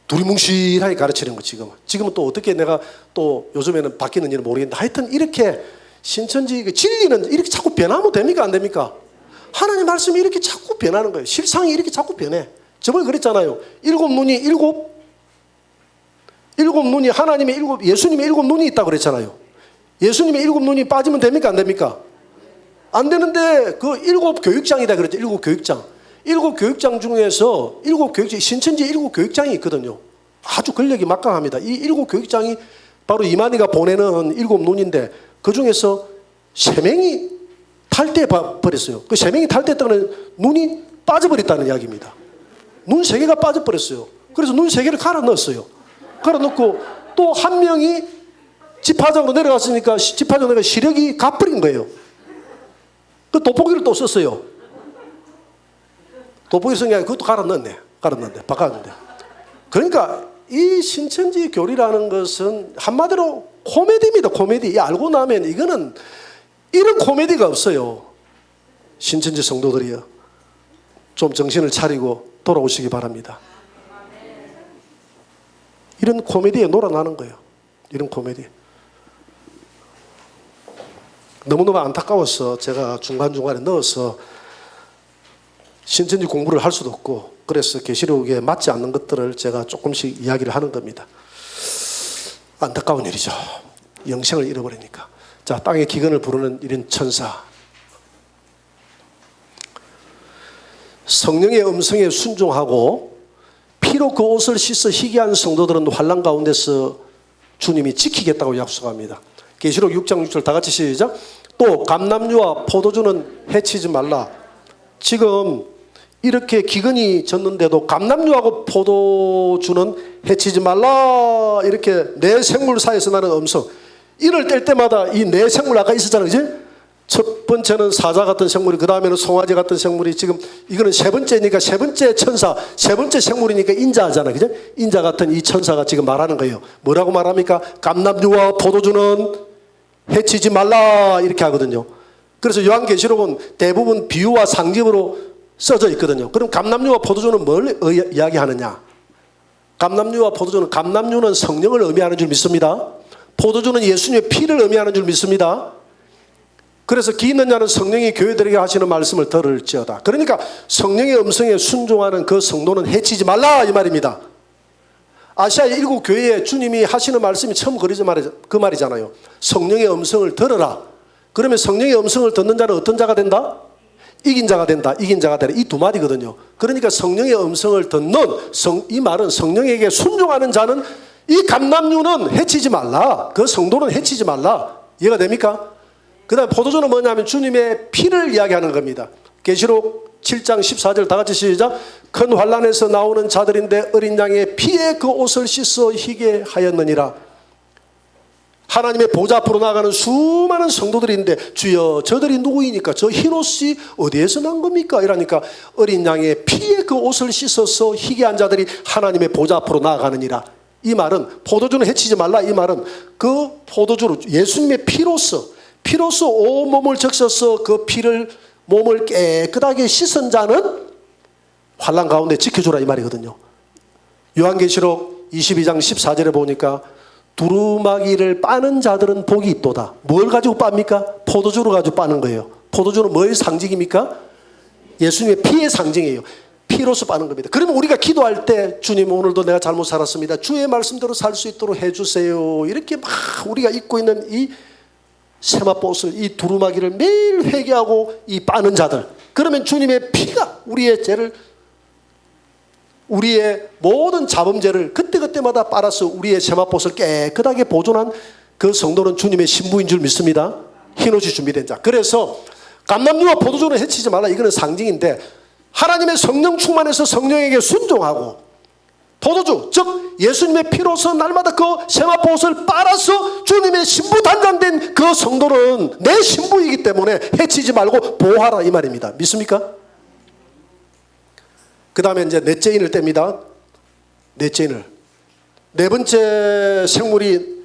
두리뭉실하게 가르치는 거 지금은 또 어떻게 내가 또 요즘에는 바뀌는지는 모르겠는데 하여튼 이렇게 신천지 진리는 이렇게 자꾸 변하면 됩니까 안 됩니까? 하나님 말씀이 이렇게 자꾸 변하는 거예요. 실상이 이렇게 자꾸 변해. 저번에 그랬잖아요. 일곱 눈이 하나님의 예수님의 일곱 눈이 있다고 그랬잖아요. 예수님의 일곱 눈이 빠지면 됩니까 안 됩니까? 안 되는데 그 일곱 교육장이다 그랬죠. 일곱 교육장 중에서 신천지 일곱 교육장이 있거든요. 아주 권력이 막강합니다. 이 일곱 교육장이 바로 이만희가 보내는 일곱 눈인데 그 중에서 3명이 탈퇴해버렸어요. 그 3명이 탈퇴했다는 눈이 빠져버렸다는 이야기입니다. 눈 3개가 빠져버렸어요. 그래서 눈 3개를 갈아 넣었어요. 갈아 넣고 또 한 명이 집화장으로 내려갔으니까 집화장으로 내가 시력이 가버린 거예요. 그 돋보기를 또 썼어요. 돋보기 쓴 게 아니라 그것도 갈아 넣었네. 바꿨는데. 그러니까 이 신천지 교리라는 것은 한마디로 코미디입니다. 코미디. 알고 나면 이거는 이런 코미디가 없어요. 신천지 성도들이요. 좀 정신을 차리고 돌아오시기 바랍니다. 이런 코미디에 놀아나는 거예요. 이런 코미디. 너무너무 안타까워서 제가 중간중간에 넣어서 신천지 공부를 할 수도 없고 그래서 계시록에 맞지 않는 것들을 제가 조금씩 이야기를 하는 겁니다. 안타까운 일이죠. 영생을 잃어버리니까. 자, 땅의 기근을 부르는 이런 천사. 성령의 음성에 순종하고 피로 그 옷을 씻어 희귀한 성도들은 환난 가운데서 주님이 지키겠다고 약속합니다. 계시록 6장 6절 다 같이 시작. 또 감람류와 포도주는 해치지 말라. 지금 이렇게 기근이 졌는데도 감람류하고 포도주는 해치지 말라. 이렇게 내 생물사에서 나는 음성. 이를 뗄 때마다 이 내 생물 아까 있었잖아요. 그지? 첫 번째는 사자 같은 생물이, 그 다음에는 송아지 같은 생물이, 지금 이거는 세 번째니까 세 번째 천사, 세 번째 생물이니까 인자잖아요. 그죠? 인자 같은 이 천사가 지금 말하는 거예요. 뭐라고 말합니까? 감람류와 포도주는 해치지 말라. 이렇게 하거든요. 그래서 요한계시록은 대부분 비유와 상징으로 써져 있거든요. 그럼 감람류와 포도주는 뭘 이야기하느냐? 감람류와 포도주는, 감람류는 성령을 의미하는 줄 믿습니다. 포도주는 예수님의 피를 의미하는 줄 믿습니다. 그래서 기 있는 자는 성령이 교회들에게 하시는 말씀을 들을지어다. 그러니까 성령의 음성에 순종하는 그 성도는 해치지 말라 이 말입니다. 아시아의 7교회에 주님이 하시는 말씀이 처음 그 말이잖아요. 성령의 음성을 들어라. 그러면 성령의 음성을 듣는 자는 어떤 자가 된다? 이긴 자가 된다. 이긴 자가 되라. 이 두 마디거든요. 그러니까 성령의 음성을 듣는 이 말은 성령에게 순종하는 자는 이 감람류는 해치지 말라. 그 성도는 해치지 말라. 이해가 됩니까? 그 다음 포도주는 뭐냐면 주님의 피를 이야기하는 겁니다. 계시록 7장 14절 다 같이 시작. 큰 환란에서 나오는 자들인데 어린 양의 피에 그 옷을 씻어 희게 하였느니라. 하나님의 보좌 앞으로 나가는 수많은 성도들인데 주여 저들이 누구이니까 저 흰옷이 어디에서 난 겁니까? 이러니까 어린 양의 피에 그 옷을 씻어서 희게 한 자들이 하나님의 보좌 앞으로 나아가느니라. 이 말은 포도주는 해치지 말라. 이 말은 그 포도주로 예수님의 피로서 온몸을 적셔서 그 피를 몸을 깨끗하게 씻은 자는 환난 가운데 지켜주라 이 말이거든요. 요한계시록 22장 14절에 보니까 두루마기를 빠는 자들은 복이 있도다. 뭘 가지고 빱니까? 포도주를 가지고 빠는 거예요. 포도주는 뭐의 상징입니까? 예수님의 피의 상징이에요. 피로서 빠는 겁니다. 그러면 우리가 기도할 때 주님 오늘도 내가 잘못 살았습니다. 주의 말씀대로 살 수 있도록 해주세요. 이렇게 막 우리가 입고 있는 이 세마포옷을 이 두루마기를 매일 회개하고 이 빠는 자들, 그러면 주님의 피가 우리의 죄를 우리의 모든 자범죄를 그때그때마다 빨아서 우리의 세마포옷을 깨끗하게 보존한 그 성도는 주님의 신부인 줄 믿습니다. 흰옷이 준비된 자. 그래서 감람류와 포도주는 해치지 말라. 이거는 상징인데 하나님의 성령 충만해서 성령에게 순종하고 포도주 즉 예수님의 피로서 날마다 그 세마포옷을 빨아서 주님의 신부 단장된 그 성도는 내 신부이기 때문에 해치지 말고 보호하라 이 말입니다. 믿습니까? 그 다음에 이제 넷째 인을 뗍니다. 넷째 인을 네 번째 생물이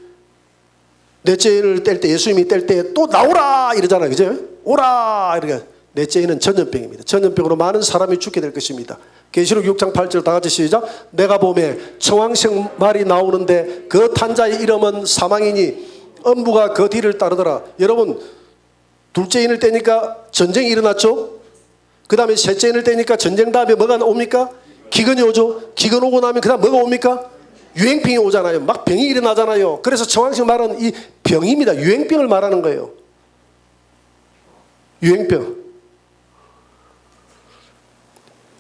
넷째 인을 뗄 때 예수님이 뗄 때 또 나오라 이러잖아요. 그죠? 오라 이렇게. 넷째 인은 전염병입니다. 전염병으로 많은 사람이 죽게 될 것입니다. 계시록 6장 8절 다 같이 시작. 내가 보매 청황색 말이 나오는데 그 탄자의 이름은 사망이니 음부가 그 뒤를 따르더라. 여러분 둘째 인을 떼니까 전쟁이 일어났죠. 그 다음에 셋째 인을 떼니까 전쟁 다음에 뭐가 옵니까? 기근이 오죠. 기근 오고 나면 그 다음 뭐가 옵니까? 유행병이 오잖아요. 막 병이 일어나잖아요. 그래서 청황색 말은 이 병입니다. 유행병을 말하는 거예요. 유행병.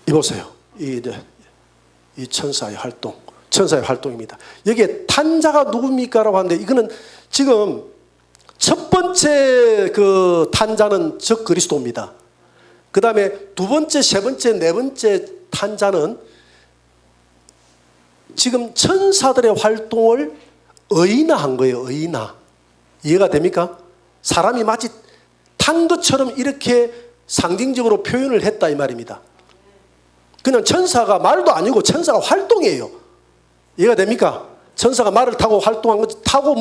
이보세요. 이 천사의 활동입니다. 여기에 탄자가 누굽니까? 라고 하는데 이거는 지금 첫 번째 그 탄자는 적 그리스도입니다. 그 다음에 두 번째, 세 번째, 네 번째 탄자는 지금 천사들의 활동을 의인화한 거예요. 의인화. 이해가 됩니까? 사람이 마치 탄 것처럼 이렇게 상징적으로 표현을 했다 이 말입니다. 그냥 천사가 말도 아니고 천사가 활동이에요. 이해가 됩니까? 천사가 말을 타고 활동한 것, 타고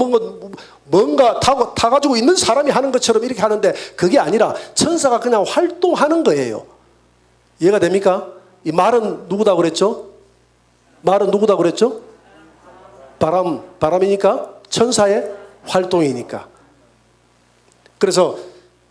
뭔가 타가지고 있는 사람이 하는 것처럼 이렇게 하는데 그게 아니라 천사가 그냥 활동하는 거예요. 이해가 됩니까? 이 말은 누구다 그랬죠? 말은 누구다 그랬죠? 바람이니까 천사의 활동이니까. 그래서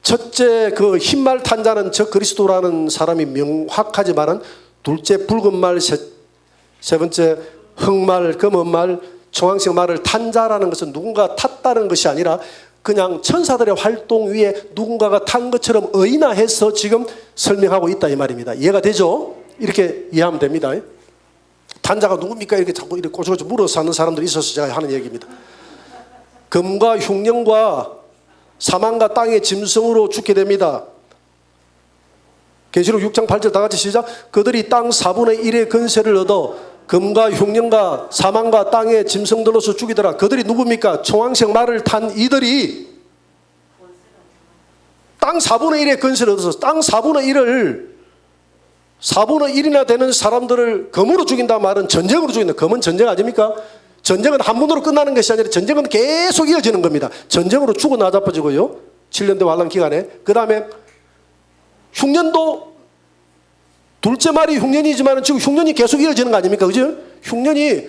첫째 그 흰말 탄자는 저 그리스도라는 사람이 명확하지만은 둘째 붉은 말, 세 번째 흑말, 검은말, 청황색 말을 탄자라는 것은 누군가 탔다는 것이 아니라 그냥 천사들의 활동 위에 누군가가 탄 것처럼 의인화해서 지금 설명하고 있다 이 말입니다. 이해가 되죠? 이렇게 이해하면 됩니다. 탄자가 누굽니까? 이렇게 자꾸 이렇게 꼬치꼬치 물어서 하는 사람들이 있어서 제가 하는 얘기입니다. 금과 흉령과 사망과 땅의 짐승으로 죽게 됩니다. 계시록 6장 8절 다 같이 시작. 그들이 땅 4분의 1의 건세를 얻어 금과 흉령과 사망과 땅의 짐승들로서 죽이더라. 그들이 누굽니까? 청황색 말을 탄 이들이 땅 4분의 1의 건세를 얻어서 땅 4분의 1이나 되는 사람들을 검으로 죽인다는 말은 전쟁으로 죽인다. 검은 전쟁 아닙니까? 전쟁은 한 번으로 끝나는 것이 아니라 전쟁은 계속 이어지는 겁니다. 전쟁으로 죽어 나자빠지고요. 7년대 환란 기간에. 그 다음에 흉년도 둘째 말이 흉년이지만 지금 흉년이 계속 이어지는 거 아닙니까? 그죠? 흉년이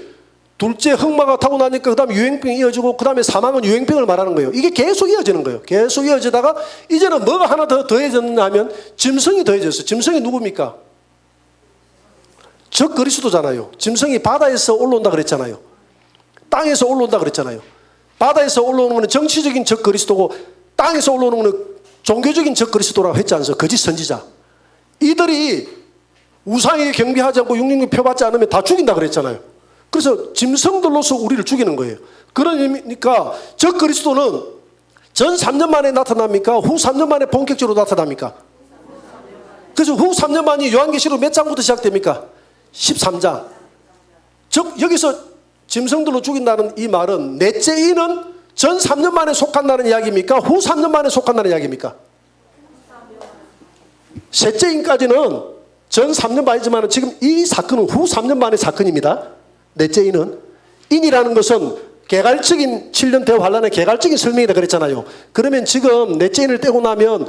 둘째 흑마가 타고 나니까 그 다음에 유행병이 이어지고 그 다음에 사망은 유행병을 말하는 거예요. 이게 계속 이어지는 거예요. 계속 이어지다가 이제는 뭐가 하나 더 더해졌냐 하면 짐승이 더해졌어요. 짐승이 누굽니까? 적 그리스도잖아요. 짐승이 바다에서 올라온다 그랬잖아요. 땅에서 올라온다 그랬잖아요. 바다에서 올라오는 것은 정치적인 적 그리스도고 땅에서 올라오는 것은 종교적인 적 그리스도라고 했지 않습니까? 거짓 선지자. 이들이 우상에게 경배하지 않고 육령령 표받지 않으면 다 죽인다 그랬잖아요. 그래서 짐승들로서 우리를 죽이는 거예요. 그러니까 적 그리스도는 전 3년 만에 나타납니까? 후 3년 만에 본격적으로 나타납니까? 그래서 후 3년 만이 요한계시록 몇 장부터 시작됩니까? 13장. 즉 여기서 짐승들로 죽인다는 이 말은 넷째 인은 전 3년 만에 속한다는 이야기입니까? 후 3년 만에 속한다는 이야기입니까? 셋째 인까지는 전 3년 만이지만 지금 이 사건은 후 3년 만의 사건입니다. 넷째 인은. 인이라는 것은 개괄적인 7년 대환란의 개괄적인 설명이다 그랬잖아요. 그러면 지금 넷째 인을 떼고 나면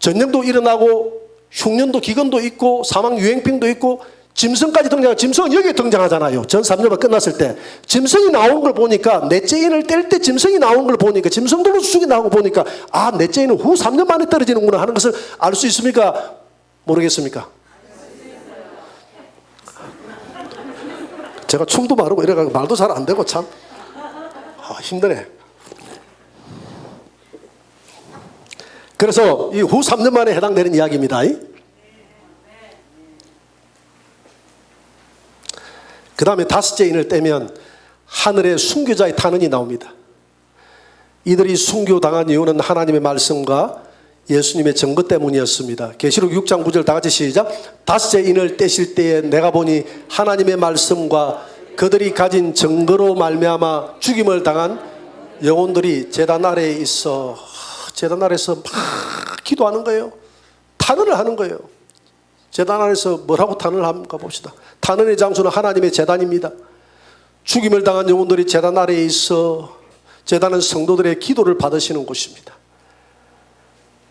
전쟁도 일어나고 흉년도 기근도 있고 사망 유행병도 있고 짐승까지 등장하고 짐승은 여기에 등장하잖아요. 전 3년만 끝났을 때 짐승이 나온 걸 보니까 넷째 인을 뗄 때 짐승이 나온 걸 보니까 짐승들로 수축이 나온 걸 보니까 아 넷째 인은 후 3년 만에 떨어지는구나 하는 것을 알 수 있습니까? 모르겠습니까? 제가 춤도 마르고 이래가지고 말도 잘 안 되고 참 힘드네. 그래서 이 후 3년 만에 해당되는 이야기입니다. 그 다음에 다섯째 인을 떼면 하늘의 순교자의 탄원이 나옵니다. 이들이 순교당한 이유는 하나님의 말씀과 예수님의 증거 때문이었습니다. 계시록 6장 9절 다 같이 시작. 다섯째 인을 떼실 때에 내가 보니 하나님의 말씀과 그들이 가진 증거로 말미암아 죽임을 당한 영혼들이 제단 아래에 있어 제단 아래에서 막 기도하는 거예요. 탄원을 하는 거예요. 제단 아래에서 뭐라고 탄원을 합니까? 봅시다. 탄원의 장소는 하나님의 제단입니다. 죽임을 당한 영혼들이 제단 아래에 있어 제단은 성도들의 기도를 받으시는 곳입니다.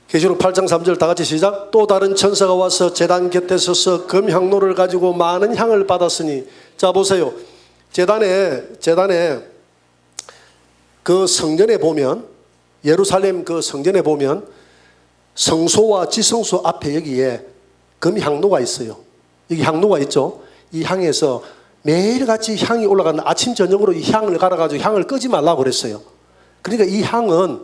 계시록 8장 3절 다 같이 시작. 또 다른 천사가 와서 제단 곁에 서서 금향로를 가지고 많은 향을 받았으니 자 보세요. 제단에 그 성전에 보면 예루살렘 그 성전에 보면 성소와 지성소 앞에 여기에 금향로가 있어요. 여기 향로가 있죠. 이 향에서 매일같이 향이 올라가는 아침 저녁으로 이 향을 갈아가지고 향을 끄지 말라고 그랬어요. 그러니까 이 향은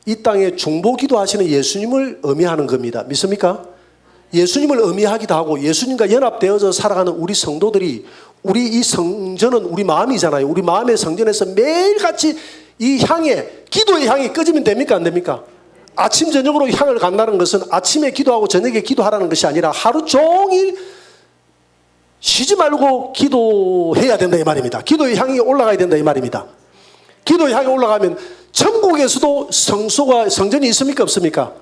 이 땅에 중보기도 하시는 예수님을 의미하는 겁니다. 믿습니까? 예수님을 의미하기도 하고 예수님과 연합되어서 살아가는 우리 성도들이 우리 이 성전은 우리 마음이잖아요. 우리 마음의 성전에서 매일같이 이 향에 기도의 향이 꺼지면 됩니까? 안 됩니까? 아침 저녁으로 향을 간다는 것은 아침에 기도하고 저녁에 기도하라는 것이 아니라 하루 종일 쉬지 말고 기도해야 된다 이 말입니다. 기도의 향이 올라가야 된다 이 말입니다. 기도의 향이 올라가면 천국에서도 성전이 있습니까? 없습니까?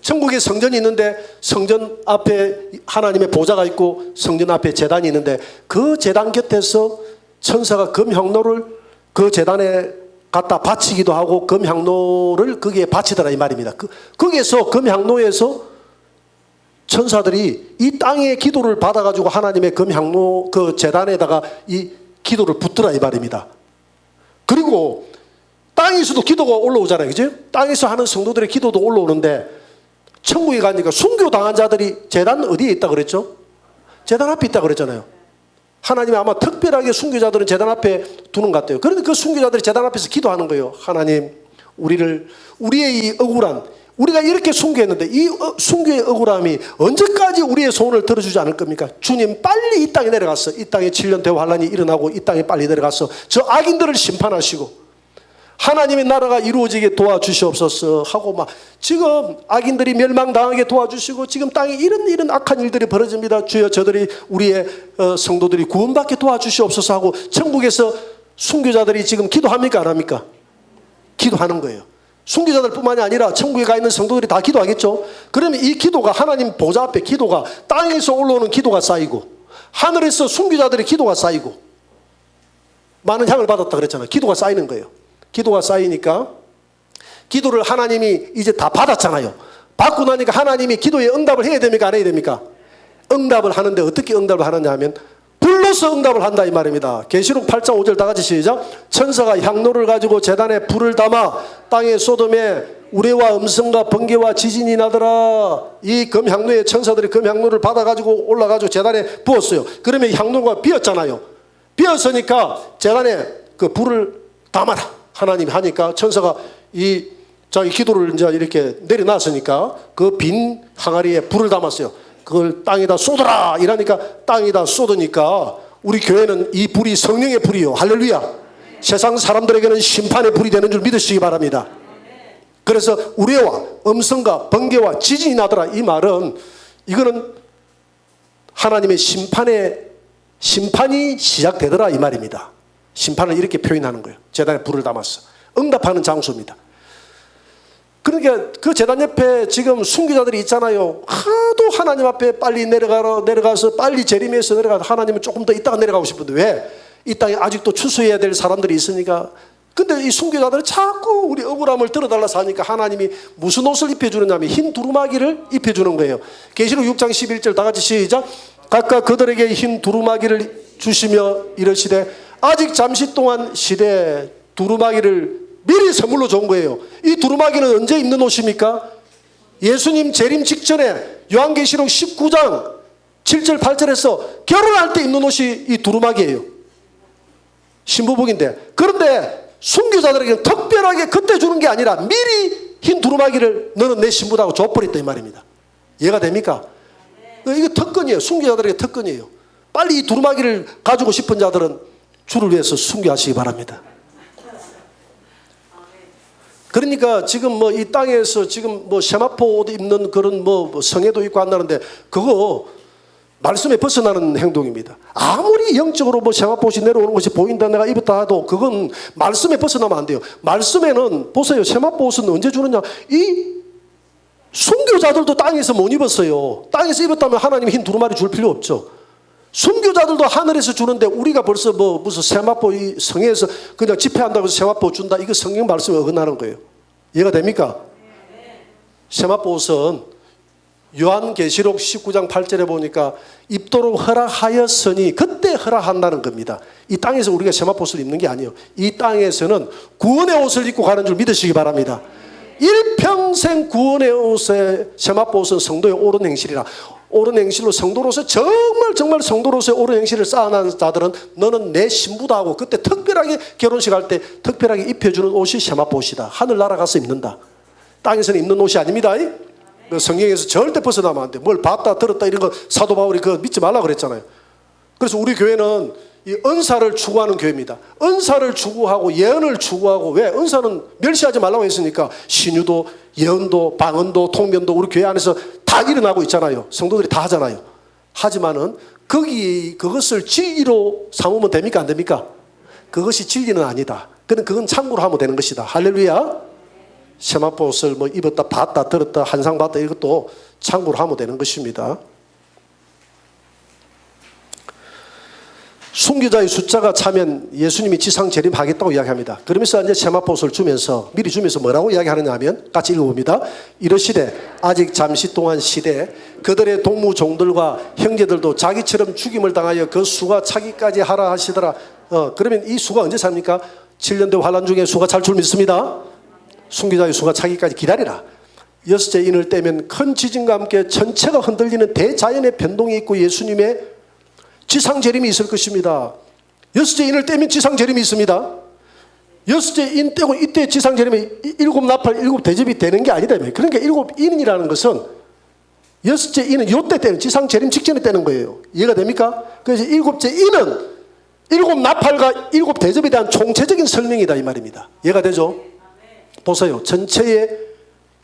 천국에 성전이 있는데 성전 앞에 하나님의 보좌가 있고 성전 앞에 제단이 있는데 그 제단 곁에서 천사가 금향로를 그 제단에 갖다 바치기도 하고 금향로를 거기에 바치더라 이 말입니다. 거기에서 금향로에서 천사들이 이 땅의 기도를 받아가지고 하나님의 금향로 그 제단에다가 이 기도를 붓더라 이 말입니다. 그리고 땅에서도 기도가 올라오잖아요. 그죠? 땅에서 하는 성도들의 기도도 올라오는데 천국에 가니까 순교당한 자들이 제단 어디에 있다 그랬죠? 제단 앞에 있다 그랬잖아요. 하나님이 아마 특별하게 순교자들은 제단 앞에 두는 것 같아요. 그런데 그 순교자들이 제단 앞에서 기도하는 거예요. 하나님, 우리의 이 억울한, 우리가 이렇게 순교했는데 이 순교의 억울함이 언제까지 우리의 소원을 들어주지 않을 겁니까? 주님 빨리 이 땅에 내려가서 이 땅에 7년 대환란이 일어나고 이 땅에 빨리 내려가서 저 악인들을 심판하시고 하나님의 나라가 이루어지게 도와주시옵소서 하고 막 지금 악인들이 멸망당하게 도와주시고 지금 땅에 이런 악한 일들이 벌어집니다. 주여 저들이 우리의 성도들이 구원받게 도와주시옵소서 하고 천국에서 순교자들이 지금 기도합니까? 안 합니까? 기도하는 거예요. 순교자들 뿐만이 아니라 천국에 가 있는 성도들이 다 기도하겠죠. 그러면 이 기도가 하나님 보좌 앞에 기도가 땅에서 올라오는 기도가 쌓이고 하늘에서 순교자들의 기도가 쌓이고 많은 향을 받았다 그랬잖아요. 기도가 쌓이는 거예요. 기도가 쌓이니까 기도를 하나님이 이제 다 받았잖아요. 받고 나니까 하나님이 기도에 응답을 해야 됩니까? 안 해야 됩니까? 응답을 하는데 어떻게 응답을 하느냐 하면 불로서 응답을 한다 이 말입니다. 계시록 8장 5절 다 같이 시작. 천사가 향로를 가지고 제단에 불을 담아 땅에 소돔에 우레와 음성과 번개와 지진이 나더라. 이 금향로의 천사들이 금향로를 받아가지고 올라가지고 제단에 부었어요. 그러면 향로가 비었잖아요. 비었으니까 제단에 그 불을 담아라 하나님이 하니까 천사가 이 자기 기도를 이제 이렇게 내려놨으니까 그 빈 항아리에 불을 담았어요. 그걸 땅에다 쏟아라 이러니까 땅에다 쏟으니까 우리 교회는 이 불이 성령의 불이요. 할렐루야. 세상 사람들에게는 심판의 불이 되는 줄 믿으시기 바랍니다. 그래서 우레와 음성과 번개와 지진이 나더라. 이 말은 이거는 하나님의 심판이 시작되더라 이 말입니다. 심판을 이렇게 표현하는 거예요. 제단에 불을 담았어. 응답하는 장소입니다. 그러니까 그 제단 옆에 지금 순교자들이 있잖아요. 하도 하나님 앞에 빨리 내려가서 빨리 재림해서 내려가서 하나님은 조금 더 있다가 내려가고 싶은데 왜? 이 땅에 아직도 추수해야 될 사람들이 있으니까. 근데 이 순교자들은 자꾸 우리 억울함을 들어달라서 하니까 하나님이 무슨 옷을 입혀주느냐면 흰 두루마기를 입혀주는 거예요. 계시록 6장 11절 다 같이 시작. 각각 그들에게 흰 두루마기를 주시며 이르시되 아직 잠시 동안 시대 두루마기를 미리 선물로 준 거예요. 이 두루마기는 언제 입는 옷입니까? 예수님 재림 직전에 요한계시록 19장 7절 8절에서 결혼할 때 입는 옷이 이 두루마기예요. 신부복인데. 그런데 순교자들에게는 특별하게 그때 주는 게 아니라 미리 흰 두루마기를 너는 내 신부다고 줘버렸다 이 말입니다. 이해가 됩니까? 이거 특권이에요. 순교자들에게 특권이에요. 빨리 이 두루마기를 가지고 싶은 자들은 주를 위해서 순교하시기 바랍니다. 그러니까 지금 뭐 이 땅에서 지금 뭐 세마포 옷 입는 그런 뭐 성애도 있고 한다는데 그거 말씀에 벗어나는 행동입니다. 아무리 영적으로 뭐 세마포 옷이 내려오는 것이 보인다 내가 입었다 해도 그건 말씀에 벗어나면 안 돼요. 말씀에는 보세요. 세마포 옷은 언제 주느냐. 이 순교자들도 땅에서 못 입었어요. 땅에서 입었다면 하나님이 흰 두루마리 줄 필요 없죠. 순교자들도 하늘에서 주는데 우리가 벌써 뭐 무슨 세마포 이 성에서 그냥 집회한다고 해서 세마포 준다. 이거 성경 말씀에 어긋나는 거예요. 이해가 됩니까? 세마포 옷은 요한계시록 19장 8절에 보니까 입도록 허락하였으니 그때 허락한다는 겁니다. 이 땅에서 우리가 세마포 옷을 입는 게 아니에요. 이 땅에서는 구원의 옷을 입고 가는 줄 믿으시기 바랍니다. 일평생 구원의 옷에 세마포 옷은 성도의 옳은 행실이라. 옳은 행실로 성도로서 정말 성도로서의 옳은 행실을 쌓아난 자들은 너는 내 신부다 하고 그때 특별하게 결혼식 할 때 특별하게 입혀주는 옷이 세마포 옷이다. 하늘나라 가서 입는다. 땅에서는 입는 옷이 아닙니다. 성경에서 절대 벗어나면 안 돼. 뭘 봤다 들었다 이런 거 사도 바울이 그거 믿지 말라 그랬잖아요. 그래서 우리 교회는 이 은사를 추구하는 교회입니다. 은사를 추구하고 예언을 추구하고. 왜? 은사는 멸시하지 말라고 했으니까 신유도 예언도 방언도 통변도 우리 교회 안에서 다 일어나고 있잖아요. 성도들이 다 하잖아요. 하지만은 그것을 진리로 삼으면 됩니까 안 됩니까? 그것이 진리는 아니다. 그건 참고로 하면 되는 것이다. 할렐루야. 세마포 옷을 뭐 입었다 봤다 들었다 한상 봤다 이것도 참고로 하면 되는 것입니다. 순교자의 숫자가 차면 예수님이 지상 재림하겠다고 이야기합니다. 그러면서 이제 세마포 옷을 주면서 미리 주면서 뭐라고 이야기하느냐 하면 같이 읽어봅니다. 이르시되 아직 잠시 동안 시대 그들의 동무 종들과 형제들도 자기처럼 죽임을 당하여 그 수가 차기까지 하라 하시더라. 그러면 이 수가 언제 찹니까? 7년대 환란 중에 수가 찰 줄 믿습니다. 순교자의 수가 차기까지 기다리라. 여섯째 인을 떼면 큰 지진과 함께 전체가 흔들리는 대자연의 변동이 있고 예수님의 지상 재림이 있을 것입니다. 여섯째 인을 떼면 지상 재림이 있습니다. 여섯째 인 떼고 이때 지상 재림이 일곱 나팔 일곱 대접이 되는 게 아니다. 그러니까 일곱 인이라는 것은 여섯째 인은 요때 떼는 지상 재림 직전에 떼는 거예요. 이해가 됩니까? 그래서 일곱째 인은 일곱 나팔과 일곱 대접에 대한 총체적인 설명이다 이 말입니다. 이해가 되죠? 보세요. 전체에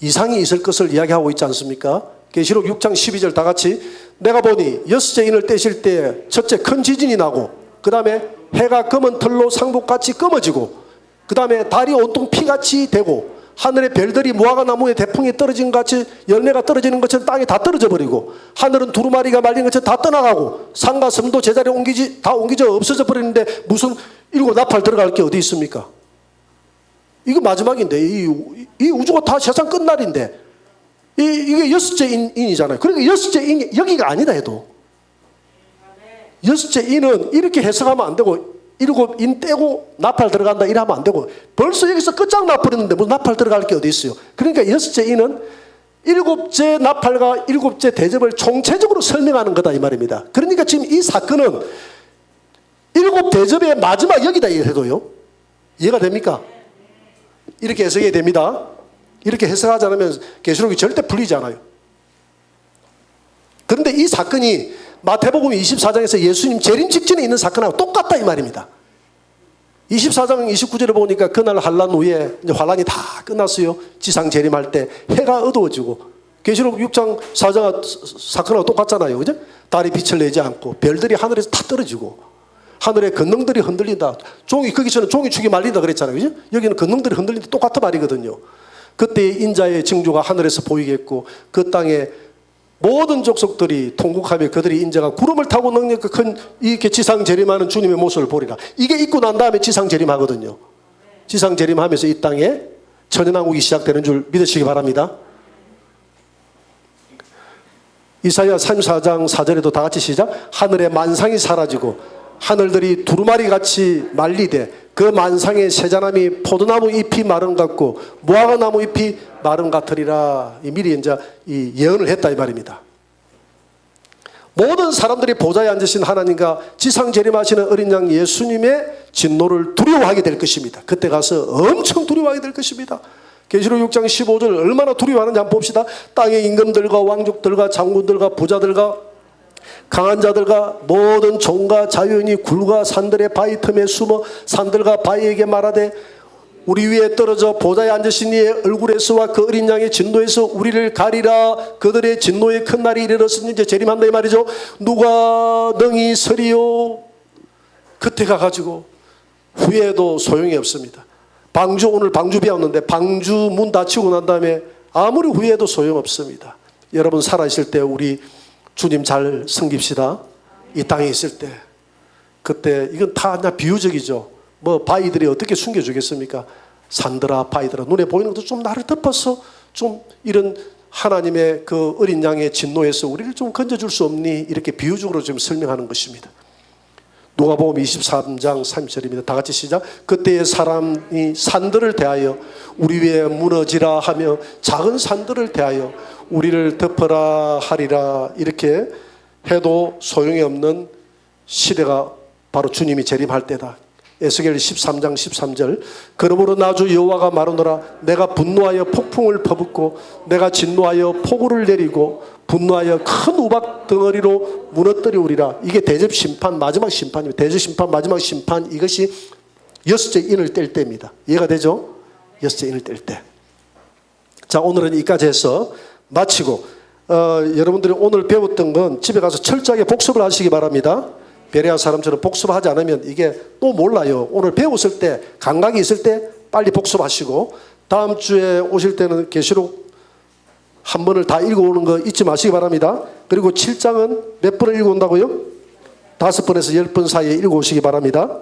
이상이 있을 것을 이야기하고 있지 않습니까? 계시록 6장 12절 다 같이 내가 보니 여섯째 인을 떼실 때 첫째 큰 지진이 나고 그 다음에 해가 검은 털로 상복같이 검어지고 그 다음에 달이 온통 피같이 되고 하늘의 별들이 무화과 나무에 대풍이 떨어진 것 같이 열매가 떨어지는 것처럼 땅에 다 떨어져 버리고 하늘은 두루마리가 말린 것처럼 다 떠나가고 산과 섬도 제자리에 옮기져 없어져 버리는데 무슨 일곱 나팔 들어갈 게 어디 있습니까? 이거 마지막인데 이 우주가 다 세상 끝날인데 이게 여섯째 인이잖아요. 그러니까 여섯째 인이 여기가 아니다 해도 여섯째 인은 이렇게 해석하면 안 되고 일곱 인 떼고 나팔 들어간다 이러면 안 되고 벌써 여기서 끝장나버렸는데 무슨 나팔 들어갈 게 어디 있어요. 그러니까 여섯째 인은 일곱째 나팔과 일곱째 대접을 총체적으로 설명하는 거다 이 말입니다. 그러니까 지금 이 사건은 일곱 대접의 마지막 여기다 해도요. 이해가 됩니까? 이렇게 해석해야 됩니다. 이렇게 해석하지 않으면 계시록이 절대 풀리지 않아요. 그런데 이 사건이 마태복음 24장에서 예수님 재림 직전에 있는 사건하고 똑같다 이 말입니다. 24장 29절에 보니까 그날 환란 후에 이제 환란이 다 끝났어요. 지상 재림할 때 해가 어두워지고 계시록 6장 4장 사건하고 똑같잖아요. 그죠? 달이 빛을 내지 않고 별들이 하늘에서 다 떨어지고 하늘의 권능들이 흔들린다. 종이 거기서는 종이 축이 말린다 그랬잖아요. 그죠? 여기는 권능들이 흔들린다. 똑같은 말이거든요. 그때 인자의 징조가 하늘에서 보이겠고 그 땅에 모든 족속들이 통곡하며 그들이 인자가 구름을 타고 능력과 큰 이렇게 지상 재림하는 주님의 모습을 보리라. 이게 있고 난 다음에 지상 재림하거든요. 지상 재림하면서 이 땅에 천연왕국이 시작되는 줄 믿으시기 바랍니다. 이사야 34장 4절에도 다 같이 시작. 하늘의 만상이 사라지고 하늘들이 두루마리 같이 말리되 그 만상의 세자나미 포도나무 잎이 마른 같고 무화과나무 잎이 마른 같으리라. 미리 이제 이 예언을 했다 이 말입니다. 모든 사람들이 보좌에 앉으신 하나님과 지상 재림하시는 어린 양 예수님의 진노를 두려워하게 될 것입니다. 그때 가서 엄청 두려워하게 될 것입니다. 계시록 6장 15절 얼마나 두려워하는지 한번 봅시다. 땅의 임금들과 왕족들과 장군들과 부자들과 강한 자들과 모든 종과 자유인이 굴과 산들의 바위 틈에 숨어 산들과 바위에게 말하되 우리 위에 떨어져 보좌에 앉으신 이의 얼굴에서와 그 어린 양의 진노에서 우리를 가리라. 그들의 진노의 큰 날이 이르렀으니 이제 재림한다 이 말이죠. 누가 능히 서리요. 그때 가가지고 후회도 소용이 없습니다. 방주 오늘 방주 배웠는데 방주 문 닫히고 난 다음에 아무리 후회해도 소용없습니다. 여러분 살아있을 때 우리 주님 잘 섬깁시다. 이 땅에 있을 때 그때 이건 다 그냥 비유적이죠. 뭐 바위들이 어떻게 숨겨주겠습니까? 산들아 바위들아 눈에 보이는 것도 좀 나를 덮어서 좀 이런 하나님의 그 어린 양의 진노에서 우리를 좀 건져줄 수 없니? 이렇게 비유적으로 좀 설명하는 것입니다. 누가복음 23장 30절입니다. 다 같이 시작. 그때의 사람이 산들을 대하여 우리 위에 무너지라 하며 작은 산들을 대하여 우리를 덮어라 하리라. 이렇게 해도 소용이 없는 시대가 바로 주님이 재림할 때다. 에스겔 13장 13절 그러므로 나주 여호와가 말하노라. 내가 분노하여 폭풍을 퍼붓고 내가 진노하여 폭우를 내리고 분노하여 큰 우박 덩어리로 무너뜨리우리라. 이게 대접 심판 마지막 심판입니다. 대접 심판 마지막 심판 이것이 여섯째 인을 뗄 때입니다. 이해가 되죠? 여섯째 인을 뗄 때. 자 오늘은 여기까지 해서 마치고 여러분들이 오늘 배웠던 건 집에 가서 철저하게 복습을 하시기 바랍니다. 베레아 사람처럼 복습하지 않으면 이게 또 몰라요. 오늘 배웠을 때 감각이 있을 때 빨리 복습하시고 다음 주에 오실 때는 계시록 한 번을 다 읽어오는 거 잊지 마시기 바랍니다. 그리고 7장은 몇 번을 읽어온다고요? 5번에서 10번 사이에 읽어오시기 바랍니다.